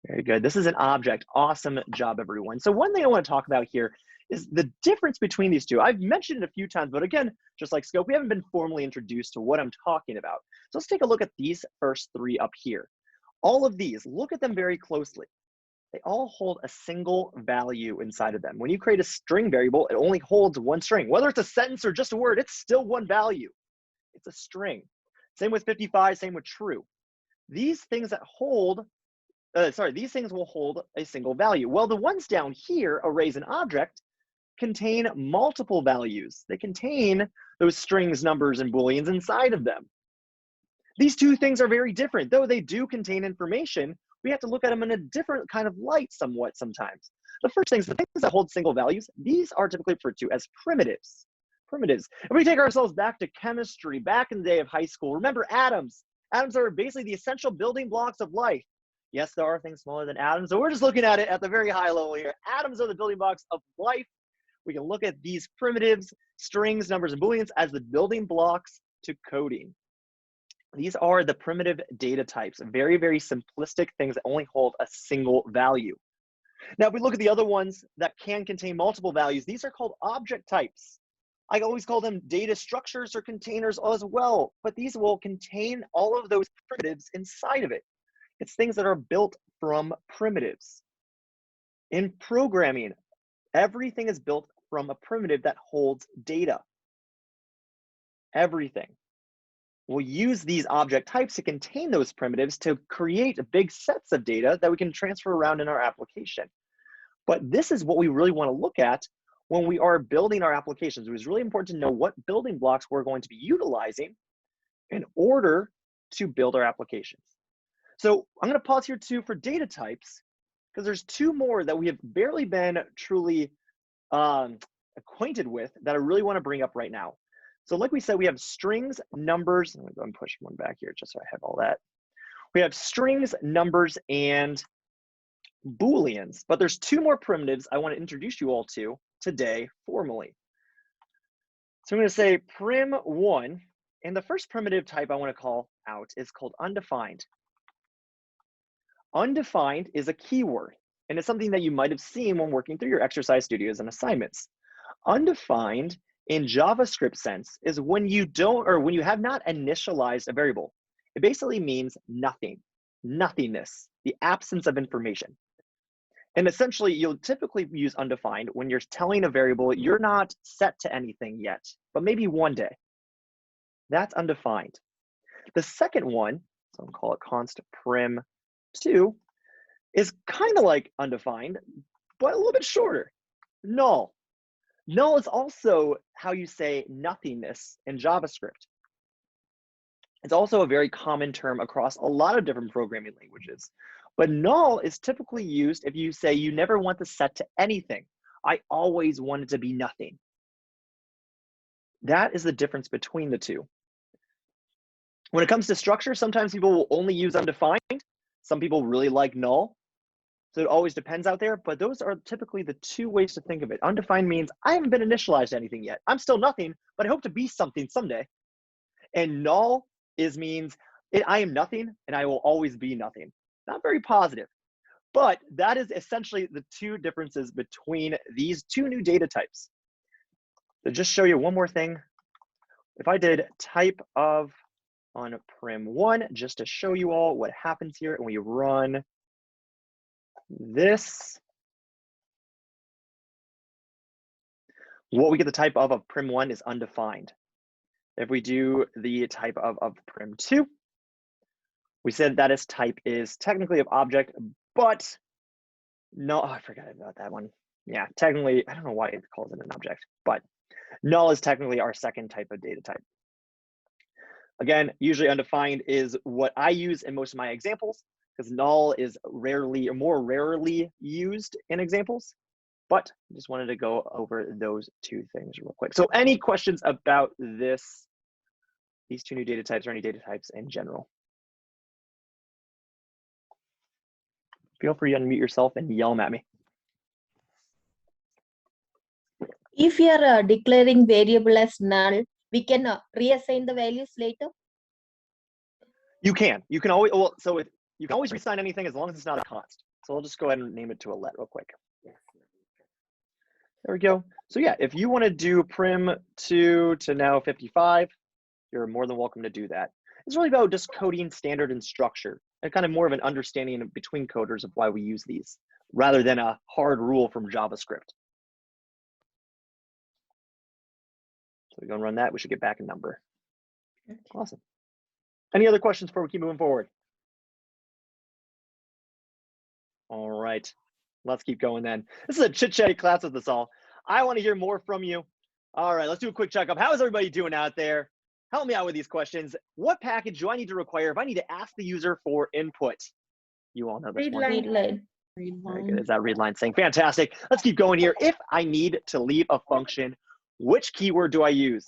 Very good. This is an object. Awesome job, everyone. So one thing I want to talk about here is the difference between these two. I've mentioned it a few times, but again, just like Scope, we haven't been formally introduced to what I'm talking about. So let's take a look at these first three up here. All of these, look at them very closely. They all hold a single value inside of them. When you create a string variable, it only holds one string. Whether it's a sentence or just a word, it's still one value. It's a string. Same with 55, same with true. These things that hold, these things will hold a single value. Well, the ones down here, arrays and object, contain multiple values. They contain those strings, numbers, and booleans inside of them. These two things are very different. Though they do contain information, we have to look at them in a different kind of light somewhat sometimes. The first things, the things that hold single values, these are typically referred to as primitives. Primitives. If we take ourselves back to chemistry, back in the day of high school, remember atoms. Atoms are basically the essential building blocks of life. Yes, there are things smaller than atoms, so we're just looking at it at the very high level here. Atoms are the building blocks of life. We can look at these primitives, strings, numbers, and booleans as the building blocks to coding. These are the primitive data types, very, very simplistic things that only hold a single value. Now, if we look at the other ones that can contain multiple values, these are called object types. I always call them data structures or containers as well, but these will contain all of those primitives inside of it. It's things that are built from primitives. In programming, everything is built from a primitive that holds data. Everything. We'll use these object types to contain those primitives to create big sets of data that we can transfer around in our application. But this is what we really want to look at when we are building our applications. It was really important to know what building blocks we're going to be utilizing in order to build our applications. So I'm going to pause here too for data types, because there's two more that we have barely been truly acquainted with that I really want to bring up right now. So like we said, we have strings, numbers. I'm going to go and push one back here just so I have all that. We have strings, numbers, and Booleans. But there's two more primitives I want to introduce you all to today formally. So I'm going to say prim1. And the first primitive type I want to call out is called undefined. Undefined is a keyword, and it's something that you might have seen when working through your exercise studios and assignments. Undefined in JavaScript sense is when you don't, or when you have not initialized a variable. It basically means nothing, nothingness, the absence of information. And essentially, you'll typically use undefined when you're telling a variable you're not set to anything yet, but maybe one day. That's undefined. The second one, so I'll call it const prim2, is kind of like undefined, but a little bit shorter, null. Null is also how you say nothingness in JavaScript. It's also a very common term across a lot of different programming languages. But null is typically used if you say you never want to set to anything. I always want it to be nothing. That is the difference between the two. When it comes to structure, sometimes people will only use undefined. Some people really like null. So it always depends out there, but those are typically the two ways to think of it. Undefined means I haven't been initialized to anything yet. I'm still nothing, but I hope to be something someday. And null means I am nothing and I will always be nothing. Not very positive, but that is essentially the two differences between these two new data types. To just show you one more thing, if I did type of on prim1, just to show you all what happens here, and we run this, what we get the type of prim1 is undefined. If we do the type of prim2, we said that its type is technically of object, but no, I forgot about that one. Yeah, technically, I don't know why it calls it an object, but null is technically our second type of data type. Again, usually undefined is what I use in most of my examples because null is rarely or more rarely used in examples. But I just wanted to go over those two things real quick. So any questions about this, these two new data types or any data types in general? Feel free to unmute yourself and yell at me. If you are declaring variable as null, we can reassign the values later. You can. You can always, well, so you can always reassign anything as long as it's not a const. So I'll just go ahead and name it to a let real quick. There we go. So yeah, if you want to do prim2 to now 55, you're more than welcome to do that. It's really about just coding standard and structure and kind of more of an understanding between coders of why we use these rather than a hard rule from JavaScript. So we go and run that. We should get back a number. Awesome. Any other questions before we keep moving forward? All right, let's keep going then. This is a chit-chatty class with us all. I want to hear more from you. All right, let's do a quick checkup. How is everybody doing out there? Help me out with these questions. What package do I need to require if I need to ask the user for input? You all know this one. Read line. Very good. Is that read line saying? Fantastic. Let's keep going here. If I need to leave a function, which keyword do I use?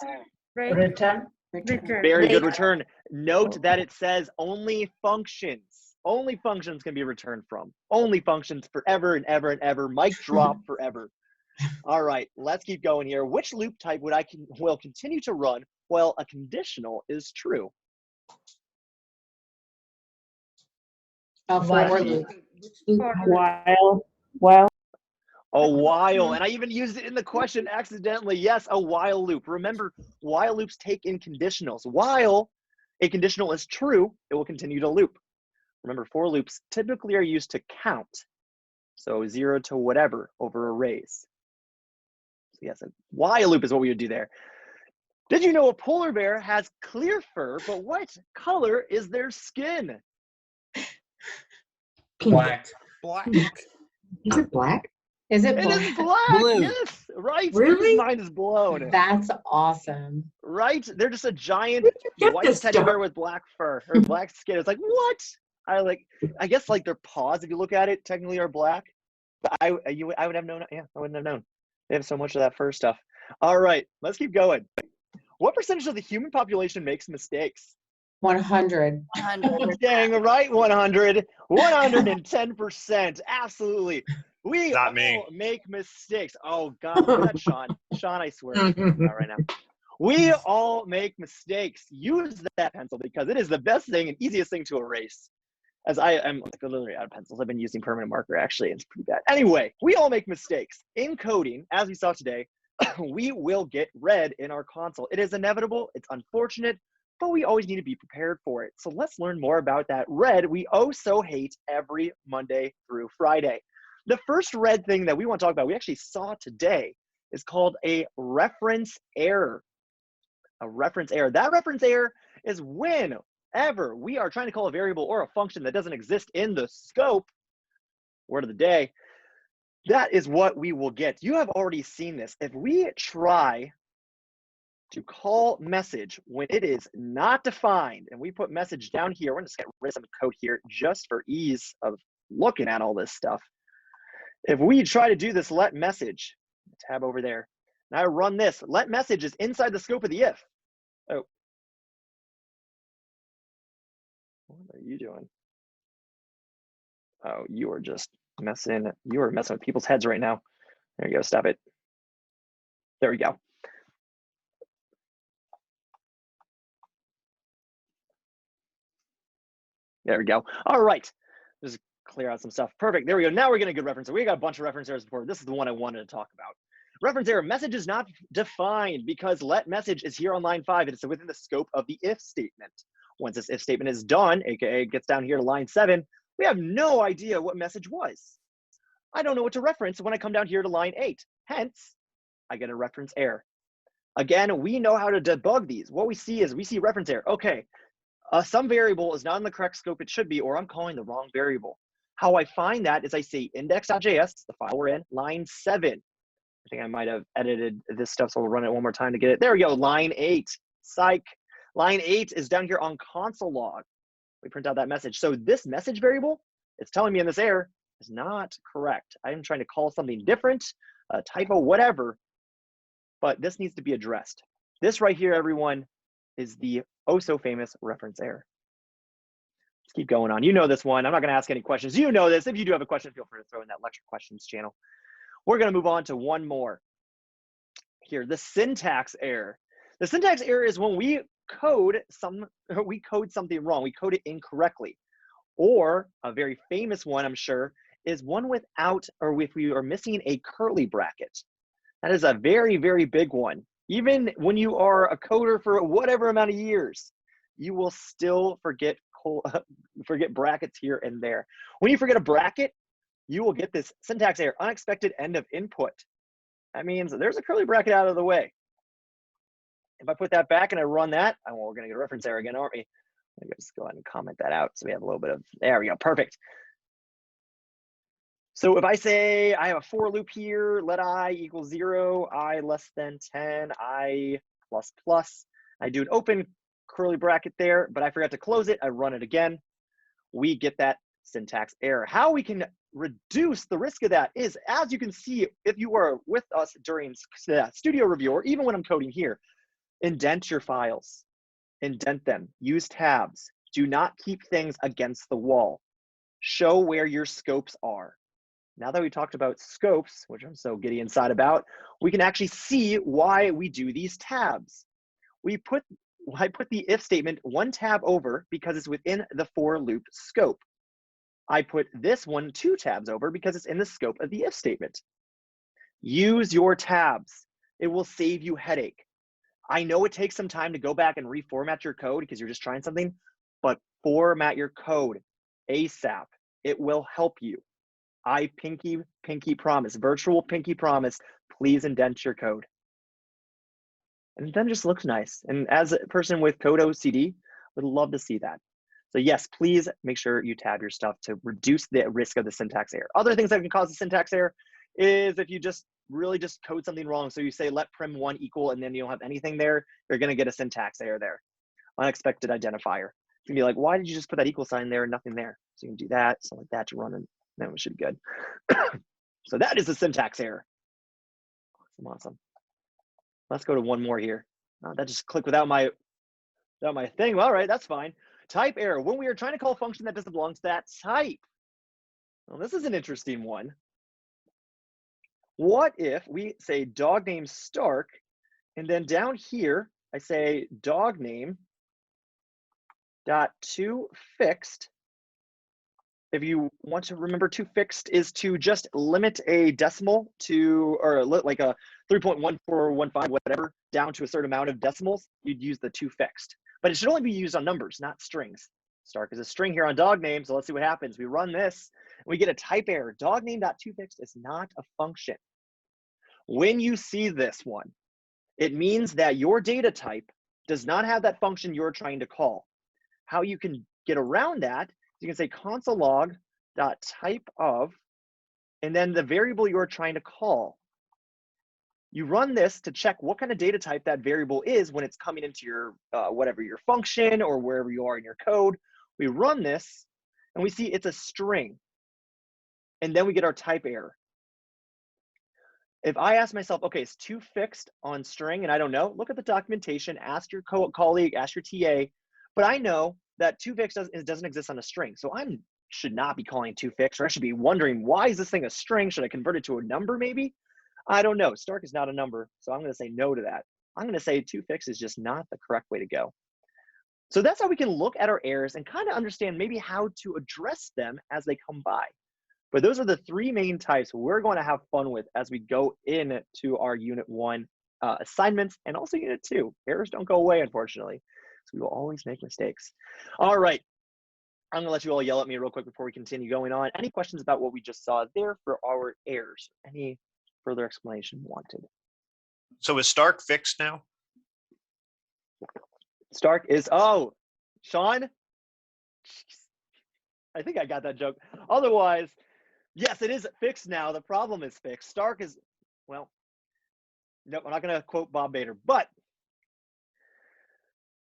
Return. Very good, return. Note that it says only functions. Only functions can be returned from. Only functions forever and ever and ever. Mic drop forever. All right, let's keep going here. Which loop type will continue to run while a conditional is true? A for loop. While. A while, and I even used it in the question accidentally. Yes, a while loop. Remember, while loops take in conditionals. While a conditional is true, it will continue to loop. Remember, for loops typically are used to count. So 0 to whatever over arrays. So yes, a while loop is what we would do there. Did you know a polar bear has clear fur, but what color is their skin? Black. Black. Is it black? Is it It black? is black. Blue. Yes, right. Really? His mind is blown. That's awesome. Right? They're just a giant Where'd you get white this teddy stuff? bear with black fur or black skin. It's like, what? I guess like their paws, if you look at it, technically are black. But I would have known. Yeah, I wouldn't have known. They have so much of that fur stuff. All right, let's keep going. What percentage of the human population makes mistakes? 100. Dang, right? 100. 110%. Absolutely. We Not all me. make mistakes. Oh, God. Look at that, Sean. Sean, I swear. Not right now. We all make mistakes. Use that pencil because it is the best thing and easiest thing to erase. As I am literally out of pencils. I've been using permanent marker, actually. It's pretty bad. Anyway, we all make mistakes. In coding, as we saw today, we will get red in our console. It is inevitable. It's unfortunate, but we always need to be prepared for it. So let's learn more about that red we oh so hate every Monday through Friday. The first red thing that we want to talk about, we actually saw today, is called a reference error. A reference error. That reference error is whenever we are trying to call a variable or a function that doesn't exist in the scope, word of the day, that is what we will get. You have already seen this. If we try to call message when it is not defined, and we put message down here, we're gonna just get rid of some code here just for ease of looking at all this stuff. If we try to do this let message, tab over there, and I run this, let message is inside the scope of the if. Oh. What are you doing? Oh, you are just messing with people's heads right now. There you go, stop it. There we go. There we go. All right, just clear out some stuff. Perfect, there we go. Now we're getting a good reference. We got a bunch of reference errors before. This is the one I wanted to talk about. Reference error, message is not defined because let message is here on line 5. It's within the scope of the if statement. Once this if statement is done, AKA gets down here to line 7, we have no idea what message was. I don't know what to reference when I come down here to line 8. Hence, I get a reference error. Again, we know how to debug these. What we see is we see reference error. Okay, some variable is not in the correct scope it should be, or I'm calling the wrong variable. How I find that is I say index.js, the file we're in, line 7. I think I might have edited this stuff, so we'll run it one more time to get it. There we go, line 8. Psych. Line 8 is down here on console log. We print out that message. So this message variable, it's telling me in this error, is not correct. I'm trying to call something different, a typo, whatever, but this needs to be addressed. This right here, everyone, is the oh so famous reference error. Let's keep going on. You know this one. I'm not going to ask any questions. You know this. If you do have a question, feel free to throw in that lecture questions channel. We're going to move on to one more. Here, the syntax error. The syntax error is when we code something wrong. We code it incorrectly. Or a very famous one, I'm sure, is one without, or if we are missing a curly bracket. That is a very, very big one. Even when you are a coder for whatever amount of years, you will still forget brackets here and there. When you forget a bracket, you will get this syntax error, unexpected end of input. That means there's a curly bracket out of the way. If I put that back and I run that, well, we're going to get a reference error again, aren't we? Let me just go ahead and comment that out so we have a little bit of, there we go, perfect. So if I say I have a for loop here, let I equal 0, I less than 10, I plus plus, I do an open curly bracket there, but I forgot to close it, I run it again, we get that syntax error. How we can reduce the risk of that is, as you can see, if you were with us during Studio Review, or even when I'm coding here, indent your files, indent them, use tabs, do not keep things against the wall, show where your scopes are. Now that we talked about scopes, which I'm so giddy inside about, we can actually see why we do these tabs. I put the if statement one tab over because it's within the for loop scope. I put this one 2 tabs over because it's in the scope of the if statement. Use your tabs. It will save you headache. I know it takes some time to go back and reformat your code because you're just trying something, but format your code ASAP. It will help you. I pinky promise, virtual pinky promise, please indent your code. And then just looks nice. And as a person with code OCD, would love to see that. So yes, please make sure you tab your stuff to reduce the risk of the syntax error. Other things that can cause a syntax error is if you just really just code something wrong. So you say let prim1 equal and then you don't have anything there, you're gonna get a syntax error there. Unexpected identifier. You can be like, why did you just put that equal sign there and nothing there? So you can do that, something like that to run and then we should be good. So that is a syntax error. Awesome. Let's go to one more here. That just clicked without my thing. Well, all right, that's fine. Type error. When we are trying to call a function that doesn't belong to that type. Well, this is an interesting one. What if we say dog name Stark, and then down here I say dog name dot to fixed. If you want to remember, to fixed is to just limit a decimal to, or like a 3.1415, whatever, down to a certain amount of decimals, you'd use the to fixed. But it should only be used on numbers, not strings. Stark is a string here on dog name, so let's see what happens. We run this, and we get a type error. Dog name dot to fixed is not a function. When you see this one, it means that your data type does not have that function you're trying to call. How you can get around that, you can say console log dot type of, and then the variable you're trying to call. You run this to check what kind of data type that variable is when it's coming into your whatever your function or wherever you are in your code. We run this and we see it's a string, and then we get our type error. If I ask myself, okay, it's to fixed on string and I don't know, look at the documentation, ask your colleague, ask your TA, but I know that to fixed doesn't exist on a string. So I should not be calling to fixed, or I should be wondering, why is this thing a string? Should I convert it to a number maybe? I don't know. Stark is not a number, so I'm going to say no to that. I'm going to say to fixed is just not the correct way to go. So that's how we can look at our errors and kind of understand maybe how to address them as they come by. But those are the 3 main types we're going to have fun with as we go into our Unit 1 assignments and also Unit 2. Errors don't go away, unfortunately. So we will always make mistakes. All right. I'm going to let you all yell at me real quick before we continue going on. Any questions about what we just saw there for our errors? Any further explanation wanted? So is Stark fixed now? Stark is, oh, Sean? Jeez. I think I got that joke. Otherwise, yes, it is fixed now. The problem is fixed. Stark is, well, no, I'm not going to quote Bob Bader, but,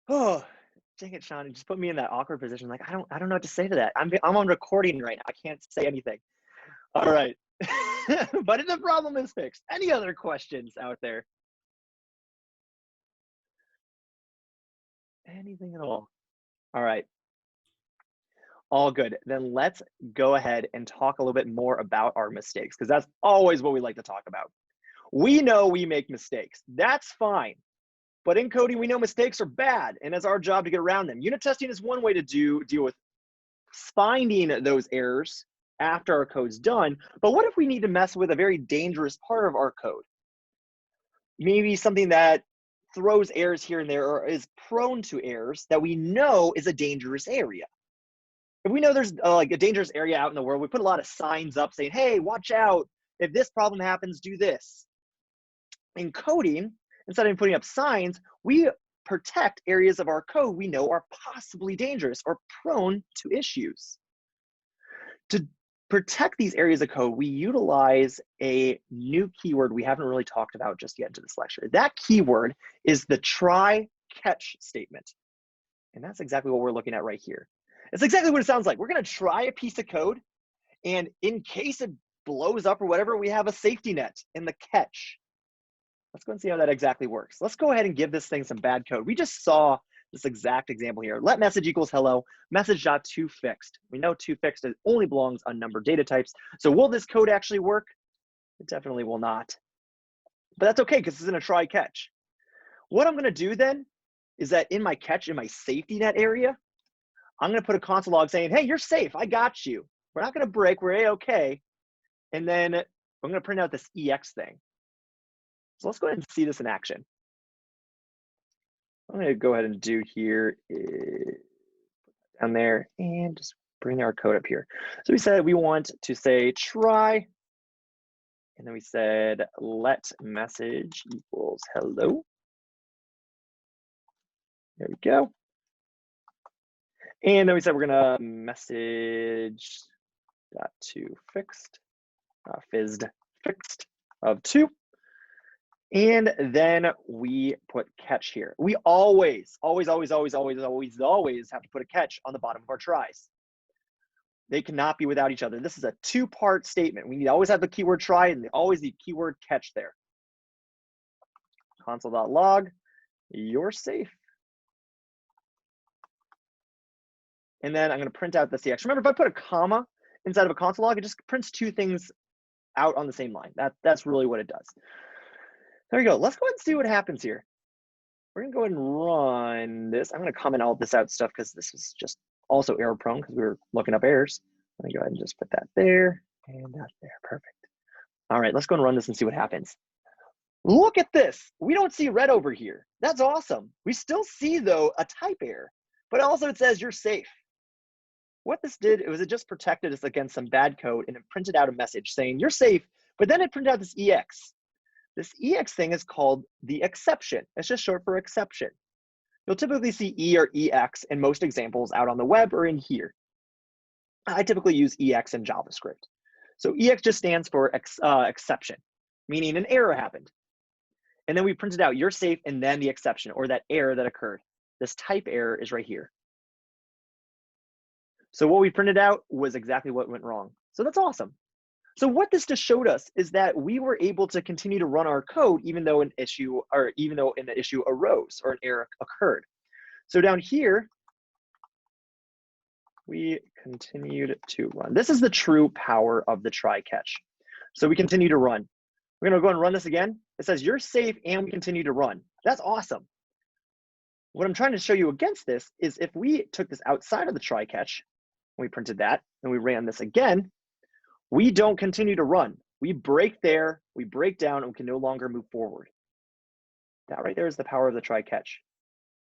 oh, dang it, Sean, you just put me in that awkward position. Like, I don't know what to say to that. I'm on recording right now. I can't say anything. All right. But the problem is fixed. Any other questions out there? Anything at all? All right. All good. Then let's go ahead and talk a little bit more about our mistakes, because that's always what we like to talk about. We know we make mistakes. That's fine. But in coding, we know mistakes are bad, and it's our job to get around them. Unit testing is one way to deal with finding those errors after our code's done. But what if we need to mess with a very dangerous part of our code? Maybe something that throws errors here and there, or is prone to errors that we know is a dangerous area. If we know there's like a dangerous area out in the world, we put a lot of signs up saying, hey, watch out. If this problem happens, do this. In coding, instead of putting up signs, we protect areas of our code we know are possibly dangerous or prone to issues. To protect these areas of code, we utilize a new keyword we haven't really talked about just yet in this lecture. That keyword is the try-catch statement. And that's exactly what we're looking at right here. It's exactly what it sounds like. We're going to try a piece of code, and in case it blows up or whatever, we have a safety net in the catch. Let's go and see how that exactly works. Let's go ahead and give this thing some bad code. We just saw this exact example here. Let message equals hello, message.toFixed. We know toFixed only belongs on numbered data types. So will this code actually work? It definitely will not. But that's okay, because this is in a try catch. What I'm going to do then is that in my catch, in my safety net area, I'm going to put a console log saying, hey, you're safe. I got you. We're not going to break. We're A-okay. And then I'm going to print out this EX thing. So let's go ahead and see this in action. I'm going to go ahead and do here down there and just bring our code up here. So we said we want to say try, and then we said let message equals hello. There we go. And then we said we're going to message dot to fixed, fizzed fixed of 2. And then we put catch here. We always have to put a catch on the bottom of our tries. They cannot be without each other. This is a 2-part statement. We need to always have the keyword try and always the keyword catch there. Console.log, you're safe. And then I'm going to print out the CX. Remember, if I put a comma inside of a console log, it just prints 2 things out on the same line. That's really what it does. There you go. Let's go ahead and see what happens here. We're going to go ahead and run this. I'm going to comment all this out stuff because this is just also error prone because we were looking up errors. I'm going to go ahead and just put that there and that there. Perfect. All right, let's go and run this and see what happens. Look at this. We don't see red over here. That's awesome. We still see, though, a type error, but also it says you're safe. What this did, it just protected us against some bad code, and it printed out a message saying you're safe, but then it printed out this EX. This EX thing is called the exception. It's just short for exception. You'll typically see E or EX in most examples out on the web or in here. I typically use EX in JavaScript. So EX just stands for exception, meaning an error happened. And then we printed out you're safe and then the exception or that error that occurred. This type error is right here. So what we printed out was exactly what went wrong. So that's awesome. So what this just showed us is that we were able to continue to run our code even though an issue arose or an error occurred. So down here, we continued to run. This is the true power of the try catch. So we continue to run. We're gonna go and run this again. It says you're safe and we continue to run. That's awesome. What I'm trying to show you against this is if we took this outside of the try catch, we printed that and we ran this again, we don't continue to run. We break there, we break down, and we can no longer move forward. That right there is the power of the try catch.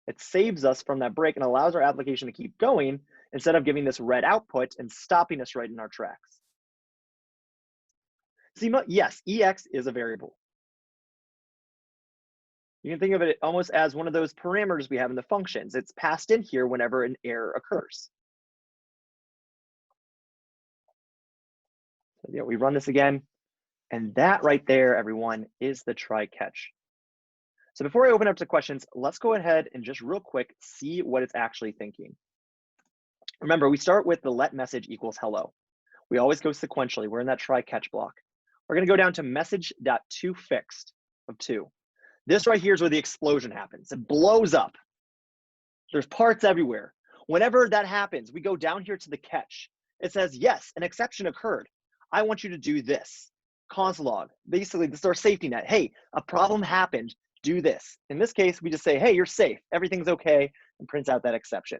It saves us from that break and allows our application to keep going instead of giving this red output and stopping us right in our tracks. See, yes, EX is a variable. You can think of it almost as one of those parameters we have in the functions. It's passed in here whenever an error occurs. We run this again, and that right there, everyone, is the try catch. So before I open up to questions, let's go ahead and just real quick see what it's actually thinking. Remember, we start with the let message equals hello. We always go sequentially. We're in that try catch block. We're going to go down to message.toFixed of 2. This right here is where the explosion happens. It blows up. There's parts everywhere. Whenever that happens, we go down here to the catch. It says, yes, an exception occurred. I want you to do this. Console log. Basically, this is our safety net. Hey, a problem happened. Do this. In this case, we just say, hey, you're safe. Everything's okay, and prints out that exception.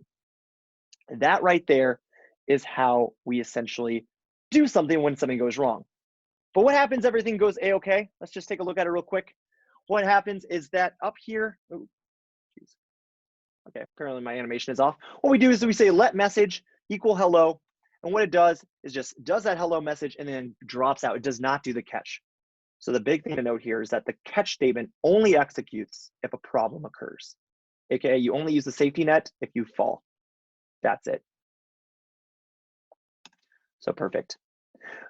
And that right there is how we essentially do something when something goes wrong. But what happens if everything goes A-okay? Let's just take a look at it real quick. What happens is that up here, okay, apparently my animation is off. What we do is we say let message equal hello. And what it does is just does that hello message and then drops out. It does not do the catch. So the big thing to note here is that the catch statement only executes if a problem occurs. AKA, you only use the safety net if you fall. That's it. So perfect.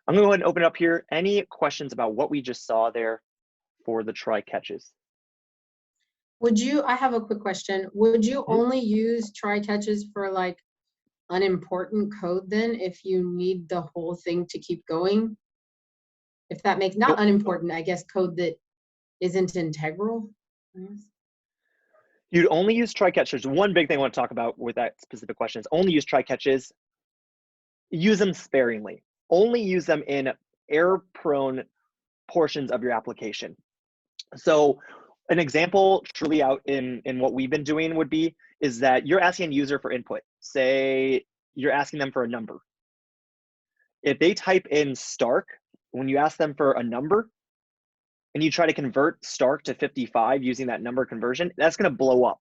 I'm going to go ahead and open it up here. Any questions about what we just saw there for the try catches? Would you, I have a quick question. Would you only use try catches for like unimportant code then if you need the whole thing to keep going? If that makes, not unimportant, I guess code that isn't integral? You'd only use try catches. One big thing I want to talk about with that specific question is only use try catches. Use them sparingly. Only use them in error-prone portions of your application. So an example truly out in what we've been doing would be is that you're asking a user for input. Say you're asking them for a number. If they type in Stark, when you ask them for a number and you try to convert Stark to 55 using that number conversion, that's going to blow up.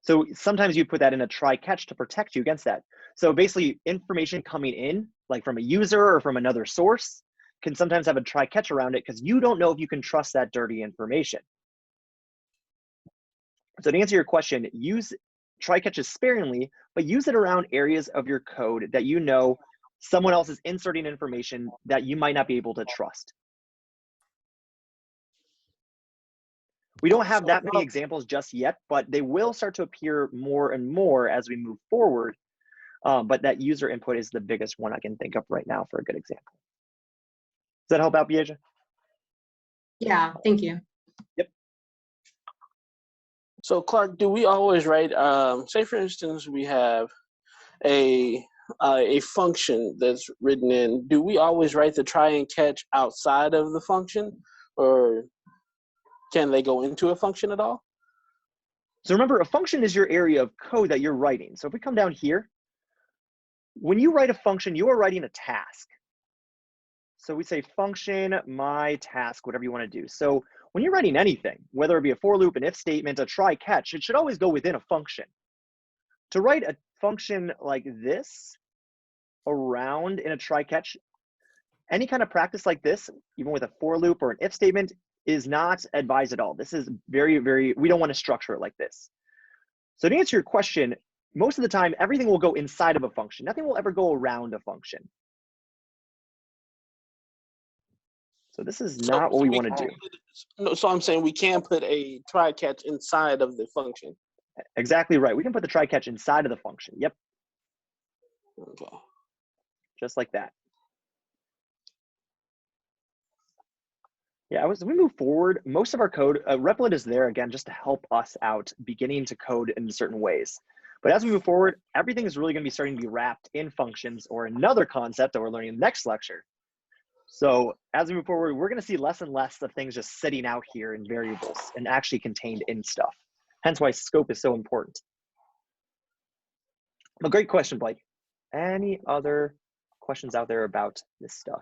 So sometimes you put that in a try catch to protect you against that. So basically information coming in, like from a user or from another source, can sometimes have a try catch around it because you don't know if you can trust that dirty information. So to answer your question, use try catches sparingly, but use it around areas of your code that you know someone else is inserting information that you might not be able to trust. We don't have that many examples just yet, but they will start to appear more and more as we move forward. But that user input is the biggest one I can think of right now for a good example. Does that help out, Bieja? Yeah, thank you. Yep. So Clark, do we always write, say for instance, we have a function that's written in, do we always write the try and catch outside of the function, or can they go into a function at all? So remember, a function is your area of code that you're writing. So if we come down here, when you write a function, you are writing a task. So we say function, my task, whatever you want to do. So when you're writing anything, whether it be a for loop, an if statement, a try catch, it should always go within a function. To write a function like this around in a try catch, any kind of practice like this, even with a for loop or an if statement, is not advised at all. This is very, we don't want to structure it like this. So to answer your question, most of the time, everything will go inside of a function. Nothing will ever go around a function. So this is not what we want to do. No, so I'm saying we can put a try catch inside of the function. Exactly right. We can put the try catch inside of the function. Yep. Okay. Just like that. Yeah, as we move forward, most of our code, Replit is there again just to help us out beginning to code in certain ways. But as we move forward, everything is really going to be starting to be wrapped in functions, or another concept that we're learning in the next lecture. So as we move forward, we're going to see less and less of things just sitting out here in variables and actually contained in stuff. Hence why scope is so important. A great question, Blake. Any other questions out there about this stuff?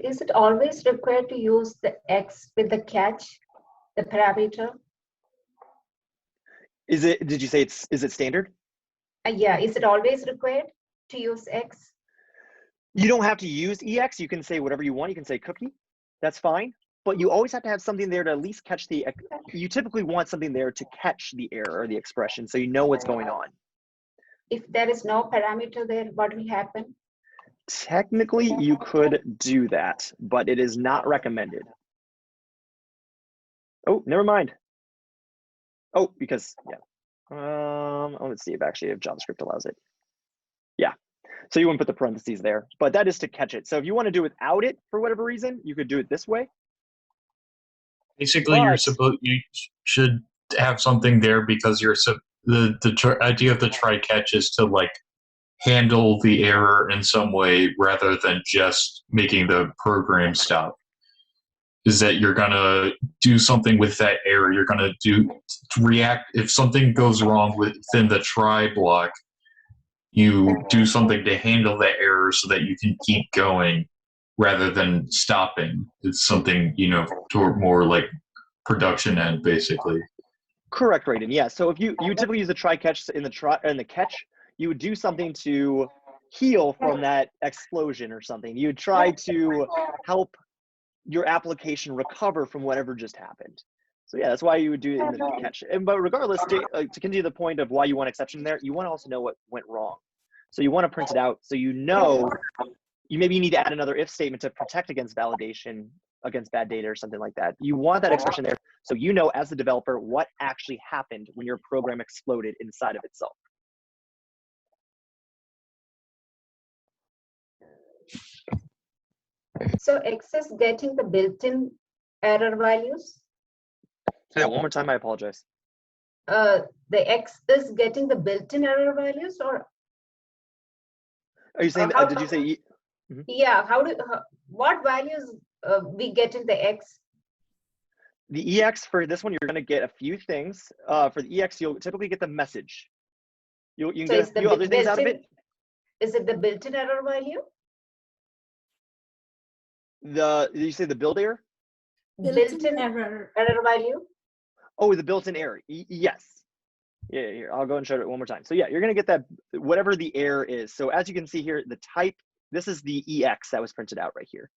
Is it always required to use the X with the catch, the parameter? Is it, did you say is it standard? Yeah, is it always required to use X? You don't have to use EX. You can say whatever you want. You can say cookie. That's fine. But you always have to have something there to at least catch the, you typically want something there to catch the error or the expression so you know what's going on. If there is no parameter there, what will happen? Technically, you could do that, but it is not recommended. Oh, never mind. Oh, because, yeah. Let's see if JavaScript allows it. Yeah. So you wouldn't put the parentheses there, but that is to catch it. So if you want to do without it for whatever reason, you could do it this way. Basically, you should have something there because the idea of the try catch is to like handle the error in some way rather than just making the program stop. Is that you're gonna do something with that error? You're gonna react if something goes wrong within the try block. You do something to handle that error so that you can keep going rather than stopping. It's something, toward more like production end, basically. Correct, Raiden. Yeah. So if you typically use the try catch in the catch, you would do something to heal from that explosion or something. You would try to help your application recover from whatever just happened. So yeah, that's why you would do it in the catch. But regardless, to continue the point of why you want exception there, you want to also know what went wrong. So you want to print it out so you maybe need to add another if statement to protect against validation, against bad data or something like that. You want that expression there so you know as the developer what actually happened when your program exploded inside of itself. So X is getting the built-in error values? Say that one more time, I apologize. The X is getting the built-in error values, or? Are you saying, did you say? Yeah, what values we get in the X? The EX for this one, you're gonna get a few things. For the EX, you'll typically get the message. You can get a few other things out of it. Is it the built-in error value? Did you say the build error? Built-in error value? Oh, the built-in error. Yes. Yeah, here, I'll go and show it one more time. So yeah, you're gonna get that, whatever the error is. So as you can see here, the type, this is the EX that was printed out right here.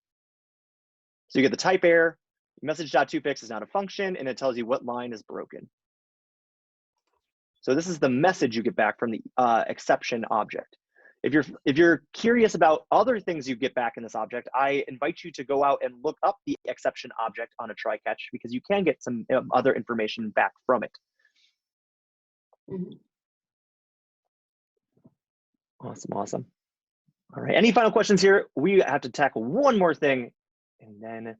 So you get the type error, message.toFix is not a function, and it tells you what line is broken. So this is the message you get back from the exception object. If you're curious about other things you get back in this object, I invite you to go out and look up the exception object on a try catch because you can get some other information back from it. Awesome. All right, any final questions here? We have to tackle one more thing and then make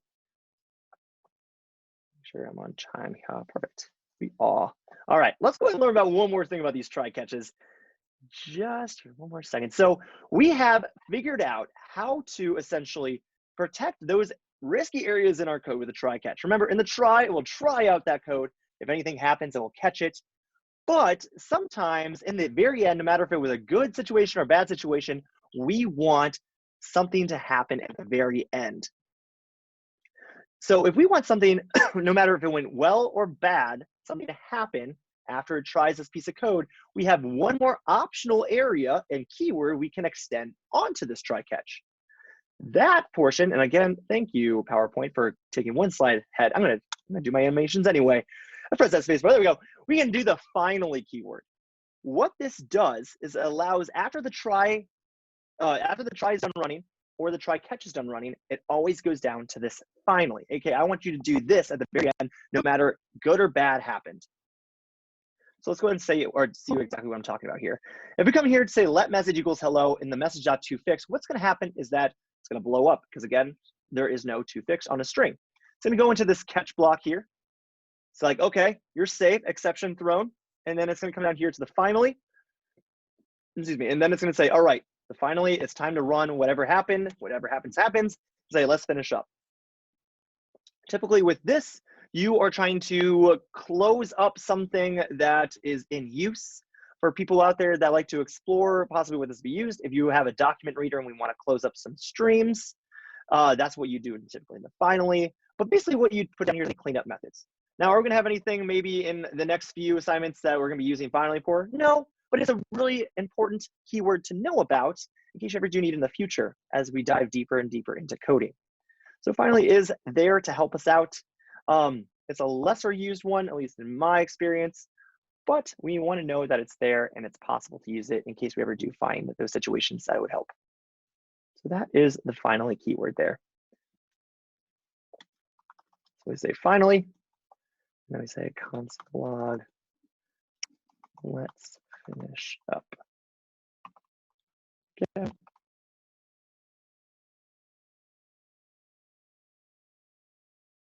sure I'm on time. Yeah, perfect. We are. All right, let's go ahead and learn about one more thing about these try catches. Just one more second. So we have figured out how to essentially protect those risky areas in our code with a try catch. Remember, in the try, it will try out that code. If anything happens, it will catch it. But sometimes in the very end, no matter if it was a good situation or a bad situation, we want something to happen at the very end. So if we want something, no matter if it went well or bad, something to happen after it tries this piece of code, we have one more optional area and keyword we can extend onto this try catch. That portion, and again, thank you, PowerPoint, for taking one slide ahead. I'm gonna do my animations anyway. I press that space bar, there we go. We can do the finally keyword. What this does is it allows after the try is done running or the try catch is done running, it always goes down to this finally. Okay, I want you to do this at the very end, no matter good or bad happened. So let's go ahead and say or see exactly what I'm talking about here. If we come here to say let message equals hello in the message.toFix, what's going to happen is that it's going to blow up because again, there is no toFix on a string. It's going to go into this catch block here. It's like, okay, you're safe, exception thrown. And then it's going to come down here to the finally. Excuse me. And then it's going to say, all right, the finally, it's time to run whatever happened. Whatever happens, happens. Say, let's finish up. Typically with this, you are trying to close up something that is in use. For people out there that like to explore possibly what this be used, if you have a document reader and we want to close up some streams, that's what you do typically in the finally. But basically what you put down here is the cleanup methods. Now, are we going to have anything maybe in the next few assignments that we're going to be using finally for? No, but it's a really important keyword to know about in case you ever do need in the future as we dive deeper and deeper into coding. So finally is there to help us out. It's a lesser used one, at least in my experience, but we want to know that it's there and it's possible to use it in case we ever do find those situations that would help. So So that is the finally keyword there. So we say finally, and then we say console log, let's finish up. Okay.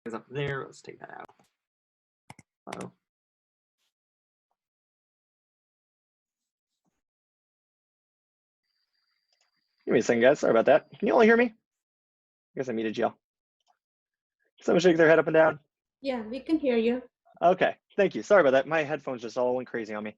Is up there, let's take that out. Wow. Give me a second, guys. Sorry about that. Can you all hear me? I guess I muted y'all. Someone shake their head up and down. Yeah, we can hear you. Okay, thank you. Sorry about that. My headphones just all went crazy on me.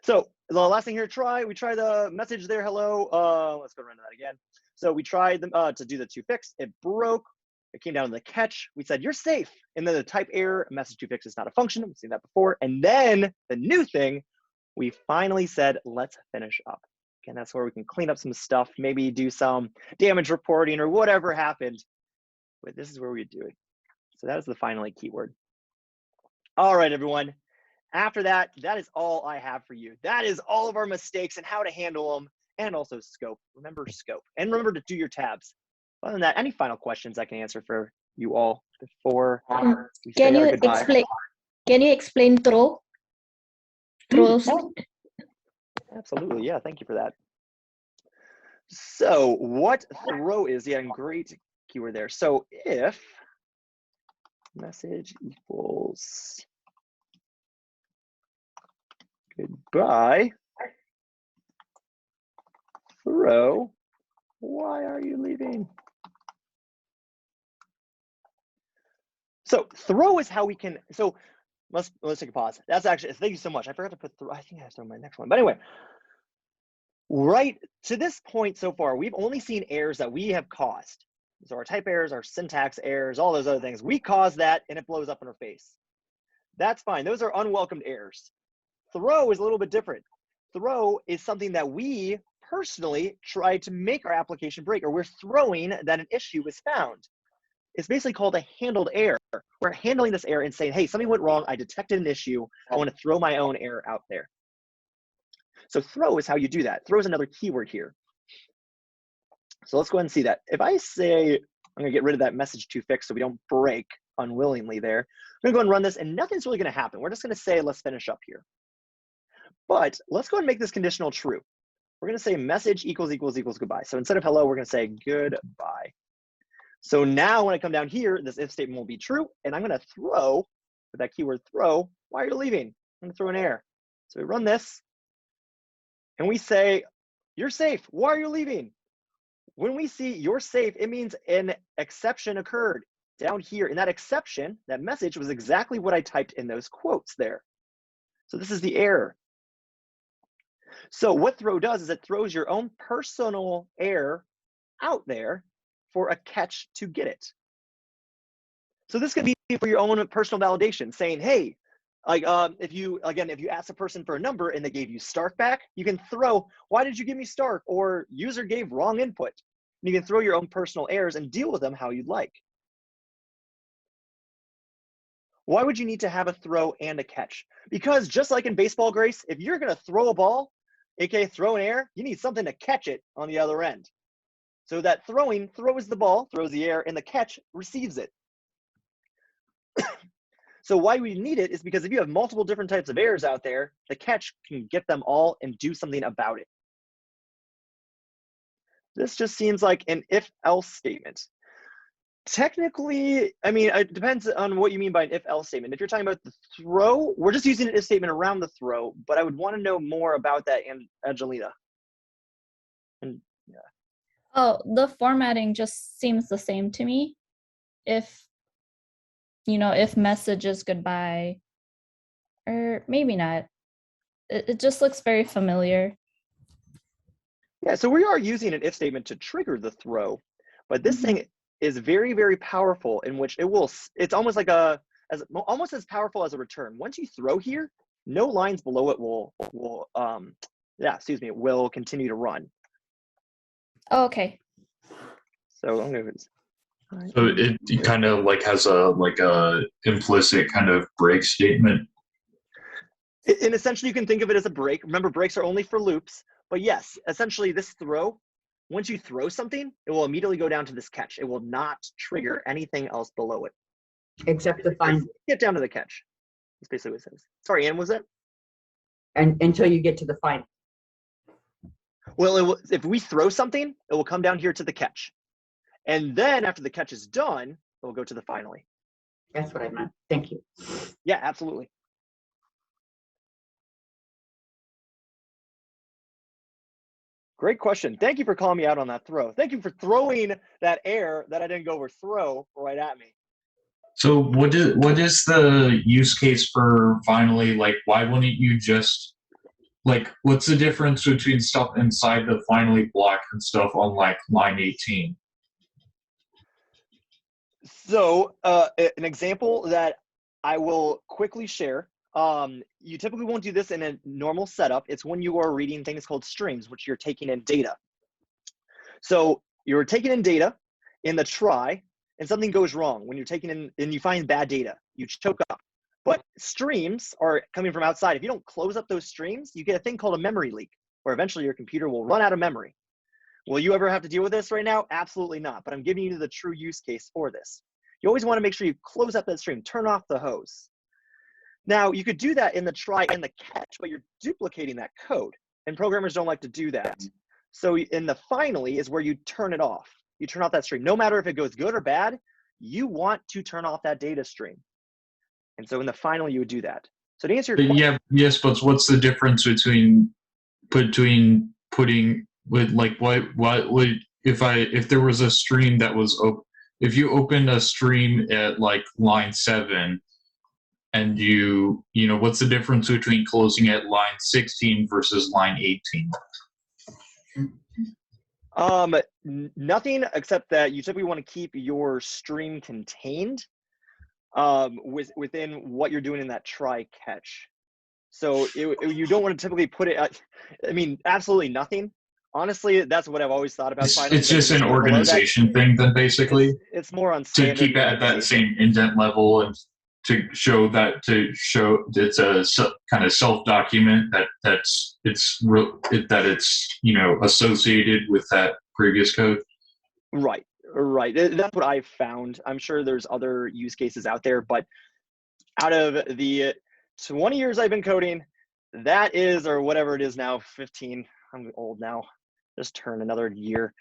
So the last thing here, we try the message there, hello. Let's go run that again. So we tried to do the toFix. It broke. It came down to the catch. We said, you're safe. And then the type error, message toFix is not a function. We've seen that before. And then the new thing, we finally said, let's finish up. Again, that's where we can clean up some stuff, maybe do some damage reporting or whatever happened. But this is where we do it. So that is the finally keyword. All right, everyone. After that, that is all I have for you. That is all of our mistakes and how to handle them, and also scope. Remember scope, and remember to do your tabs. Other than that, any final questions I can answer for you all before we say our goodbye? Can you explain throw? Throws. Absolutely, yeah. Thank you for that. So what throw is? Yeah, great keyword there. So if message equals goodbye, throw, why are you leaving? So throw is how we can, so let's take a pause. That's actually, thank you so much. I forgot to put throw, I think I have to throw my next one. But anyway, right to this point so far, we've only seen errors that we have caused. So our type errors, our syntax errors, all those other things. We cause that and it blows up in our face. That's fine. Those are unwelcomed errors. Throw is a little bit different. Throw is something that we personally try to make our application break, or we're throwing that an issue was found. It's basically called a handled error. We're handling this error and saying, hey, something went wrong. I detected an issue. I want to throw my own error out there. So throw is how you do that. Throw is another keyword here. So let's go ahead and see that. If I say, I'm going to get rid of that message toFix so we don't break unwillingly there. I'm going to go and run this, and nothing's really going to happen. We're just going to say, let's finish up here. But let's go ahead and make this conditional true. We're going to say message equals goodbye. So instead of hello, we're going to say goodbye. So now when I come down here, this if statement will be true, and I'm going to throw, with that keyword throw, why are you leaving? I'm going to throw an error. So we run this, and we say, you're safe. Why are you leaving? When we see you're safe, it means an exception occurred down here. And that exception, that message was exactly what I typed in those quotes there. So this is the error. So what throw does is it throws your own personal error out there for a catch to get it. So this could be for your own personal validation, saying, hey, like if you ask a person for a number and they gave you Stark back, you can throw, why did you give me Stark? Or user gave wrong input. And you can throw your own personal errors and deal with them how you'd like. Why would you need to have a throw and a catch? Because just like in baseball, Grace, if you're going to throw a ball, aka throw an error, you need something to catch it on the other end. So that throwing throws the ball, throws the air, and the catch receives it. So why we need it is because if you have multiple different types of errors out there, the catch can get them all and do something about it. This just seems like an if-else statement. Technically, I mean, it depends on what you mean by an if-else statement. If you're talking about the throw, we're just using an if statement around the throw, but I would want to know more about that, Angelina. And yeah. Oh, the formatting just seems the same to me. If, if message is goodbye, or maybe not. It just looks very familiar. Yeah, so we are using an if statement to trigger the throw, but this thing is very, very powerful in which it's almost like almost as powerful as a return. Once you throw here, no lines below it will continue to run. Oh, okay. So I'm gonna. So it kind of like has a implicit kind of break statement. And essentially you can think of it as a break. Remember, breaks are only for loops, but yes, essentially this throw once you throw something, it will immediately go down to this catch. It will not trigger anything else below it. Except the find. Get down to the catch. That's basically what it says. Sorry, Ann, was it? And until you get to the find. Well, it will, if we throw something, it will come down here to the catch. And then after the catch is done, it will go to the finally. That's what I meant. Thank you. Yeah, absolutely. Great question. Thank you for calling me out on that throw. Thank you for throwing that air that I didn't go over throw right at me. So what is the use case for finally, like, why wouldn't you just, like, what's the difference between stuff inside the finally block and stuff on like line 18? So an example that I will quickly share, you typically won't do this in a normal setup. It's when you are reading things called streams, which you're taking in data. So you're taking in data in the try, and something goes wrong. When you're taking in and you find bad data, you choke up. But streams are coming from outside. If you don't close up those streams, you get a thing called a memory leak, where eventually your computer will run out of memory. Will you ever have to deal with this right now? Absolutely not, but I'm giving you the true use case for this. You always want to make sure you close up that stream, turn off the hose. Now, you could do that in the try and the catch, but you're duplicating that code, and programmers don't like to do that. So in the finally is where you turn it off. You turn off that stream. No matter if it goes good or bad, you want to turn off that data stream. And so in the finally, you would do that. So to answer your question, Yeah, yes, but what's the difference between putting with, like, what would, if there was a stream that was open, if you opened a stream at like line 7 and you know, what's the difference between closing at line 16 versus line 18? Nothing except that you typically want to keep your stream contained within what you're doing in that try catch. So you don't want to typically put it at, I mean, absolutely nothing. Honestly, that's what I've always thought about. It's just an organization thing then, basically. It's more on to keep it at that same indent level and to show it's a kind of self-document that it's you know, associated with that previous code. Right. That's what I've found. I'm sure there's other use cases out there, but out of the 20 years I've been coding, that is, or whatever it is now, 15. I'm old now. Just turned another year.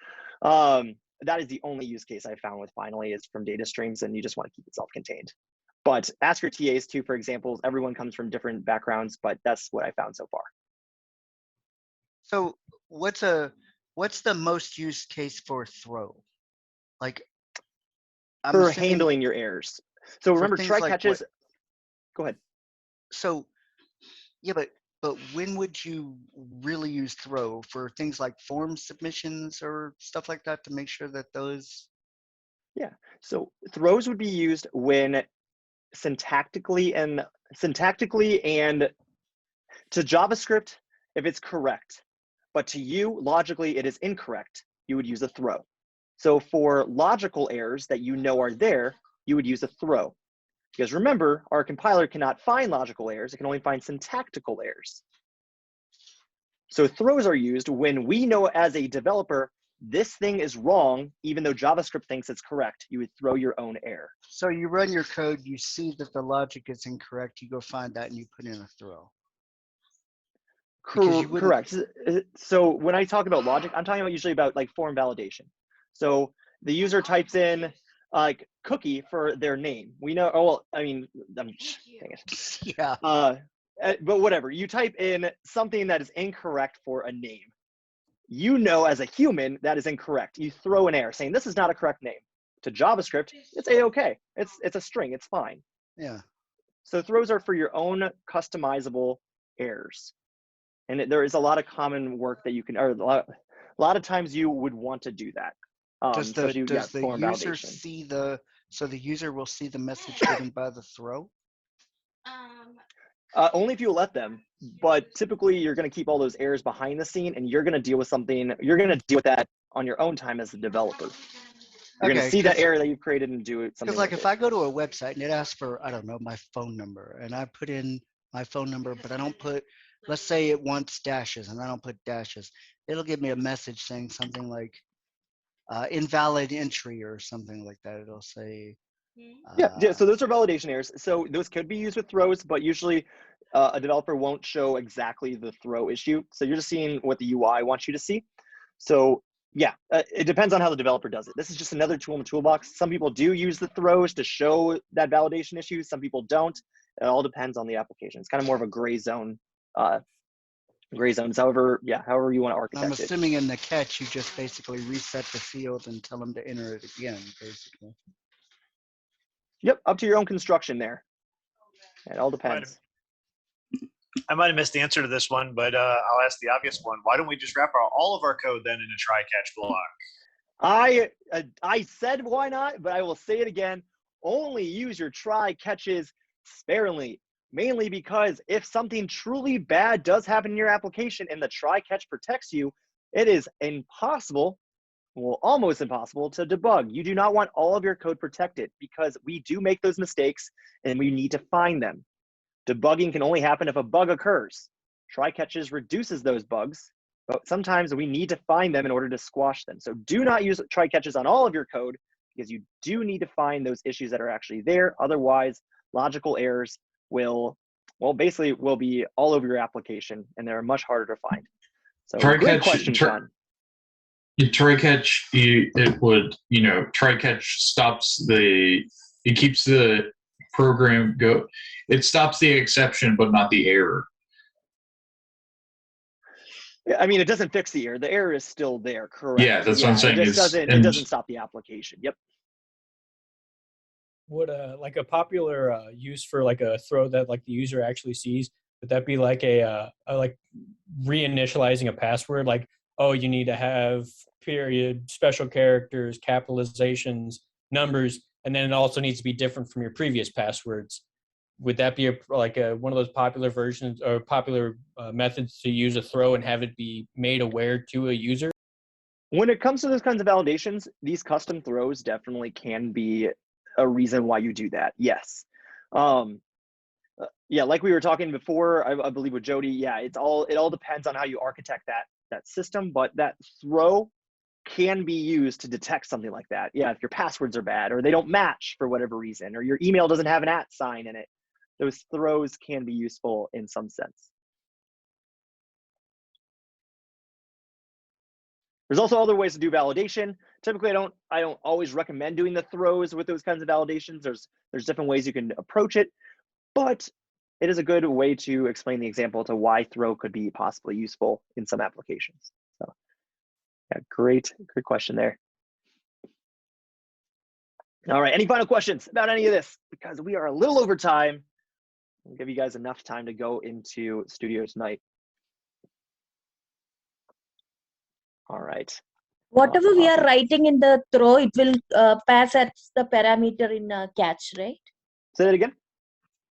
That is the only use case I found with finally is from data streams, and you just want to keep it self-contained. But ask your TAs too for examples. Everyone comes from different backgrounds, but that's what I found so far. So what's the most used case for throw? Like, for handling your errors. So remember, try catches. Go ahead. So, yeah, but when would you really use throw for things like form submissions or stuff like that to make sure that those? Yeah. So throws would be used when syntactically and to JavaScript if it's correct, but to you logically it is incorrect, you would use a throw. So for logical errors that you know are there, you would use a throw. Because remember, our compiler cannot find logical errors, it can only find syntactical errors. So throws are used when we know as a developer, this thing is wrong, even though JavaScript thinks it's correct. You would throw your own error. So you run your code, you see that the logic is incorrect, you go find that and you put in a throw. Correct. So when I talk about logic, I'm talking about usually about like form validation. So the user types in like cookie for their name. We know, oh, well, I mean, dang it. Yeah. But whatever, you type in something that is incorrect for a name. You know as a human that is incorrect. You throw an error saying this is not a correct name. To JavaScript, it's a-okay. It's a string, it's fine. Yeah. So throws are for your own customizable errors. And there is a lot of common work that you can, or a lot of times you would want to do that. Does the user see so the user will see the message given by the throw? Only if you let them, but typically you're going to keep all those errors behind the scene and you're going to deal with that on your own time as a developer. You're going to see that error that you've created and do it. Because like if I go to a website and it asks for, I don't know, my phone number and I put in my phone number, but I don't put, let's say it wants dashes and I don't put dashes. It'll give me a message saying something like invalid entry or something like that. It'll say, Yeah, so those are validation errors. So those could be used with throws, but usually a developer won't show exactly the throw issue. So you're just seeing what the UI wants you to see. So yeah, it depends on how the developer does it. This is just another tool in the toolbox. Some people do use the throws to show that validation issue. Some people don't. It all depends on the application. It's kind of more of a gray zone. Gray zones, however you want to architect I'm it. assuming in the catch, you just basically reset the field and tell them to enter it again, basically. Yep, up to your own construction there. It all depends. I might have missed the answer to this one, but I'll ask the obvious one. Why don't we just wrap all of our code then in a try-catch block? I said why not, but I will say it again. Only use your try catches sparingly, mainly because if something truly bad does happen in your application and the try catch protects you, it is impossible, well, almost impossible to debug. You do not want all of your code protected because we do make those mistakes and we need to find them. Debugging can only happen if a bug occurs. Try catches reduces those bugs, but sometimes we need to find them in order to squash them. So do not use try catches on all of your code because you do need to find those issues that are actually there. Otherwise, logical errors will be all over your application and they're much harder to find. So great question, John. Try catch, try catch stops it keeps the program go. It stops the exception, but not the error. I mean, it doesn't fix the error. The error is still there, correct? Yeah, that's what I'm saying. It doesn't stop the application. Yep. Would like a popular use for like a throw that like the user actually sees, would that be like a like reinitializing a password? Like, oh, you need to have period, special characters, capitalizations, numbers, and then it also needs to be different from your previous passwords. Would that be one of those popular versions or popular methods to use a throw and have it be made aware to a user? When it comes to those kinds of validations, these custom throws definitely can be a reason why you do that. Yes. Yeah, like we were talking before, I believe with Jody, yeah, it all depends on how you architect that system, but that throw can be used to detect something like that. Yeah, if your passwords are bad or they don't match for whatever reason, or your email doesn't have an @ sign in it, those throws can be useful in some sense. There's also other ways to do validation. Typically, I don't always recommend doing the throws with those kinds of validations. There's different ways you can approach it, but it is a good way to explain the example to why throw could be possibly useful in some applications. So yeah, great question there. All right, any final questions about any of this? Because we are a little over time. We'll give you guys enough time to go into studio tonight. All right. Whatever we are writing in the throw, it will pass as the parameter in catch, right? Say that again.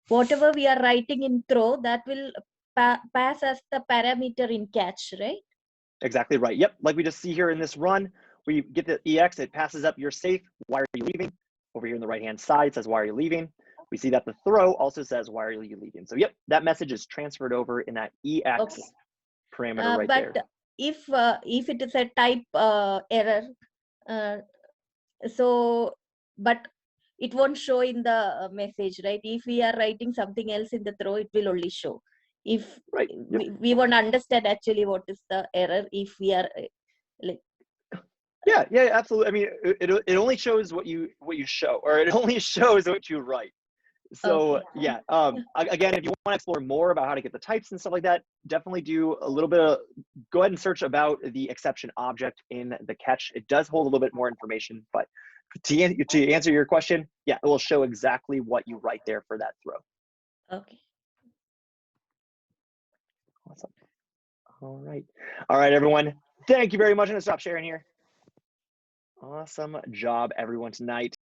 Whatever we are writing in throw, that will pass as the parameter in catch, right? Exactly right. Yep. Like we just see here in this run, we get the EX, it passes up, you're safe. Why are you leaving? Over here on the right-hand side, it says, why are you leaving? We see that the throw also says, why are you leaving? So yep, that message is transferred over in that EX parameter right there. But if it is a type error, but it won't show in the message, right? If we are writing something else in the throw, it will only show. If we won't understand actually what is the error if we are like. Yeah, absolutely. I mean, it only shows what you show, or it only shows what you write. So yeah, again, if you want to explore more about how to get the types and stuff like that, definitely do a little bit of, go ahead and search about the exception object in the catch. It does hold a little bit more information, but to answer your question, yeah, it will show exactly what you write there for that throw. Okay. Awesome. All right, everyone. Thank you very much. I'm gonna stop sharing here. Awesome job, everyone, tonight.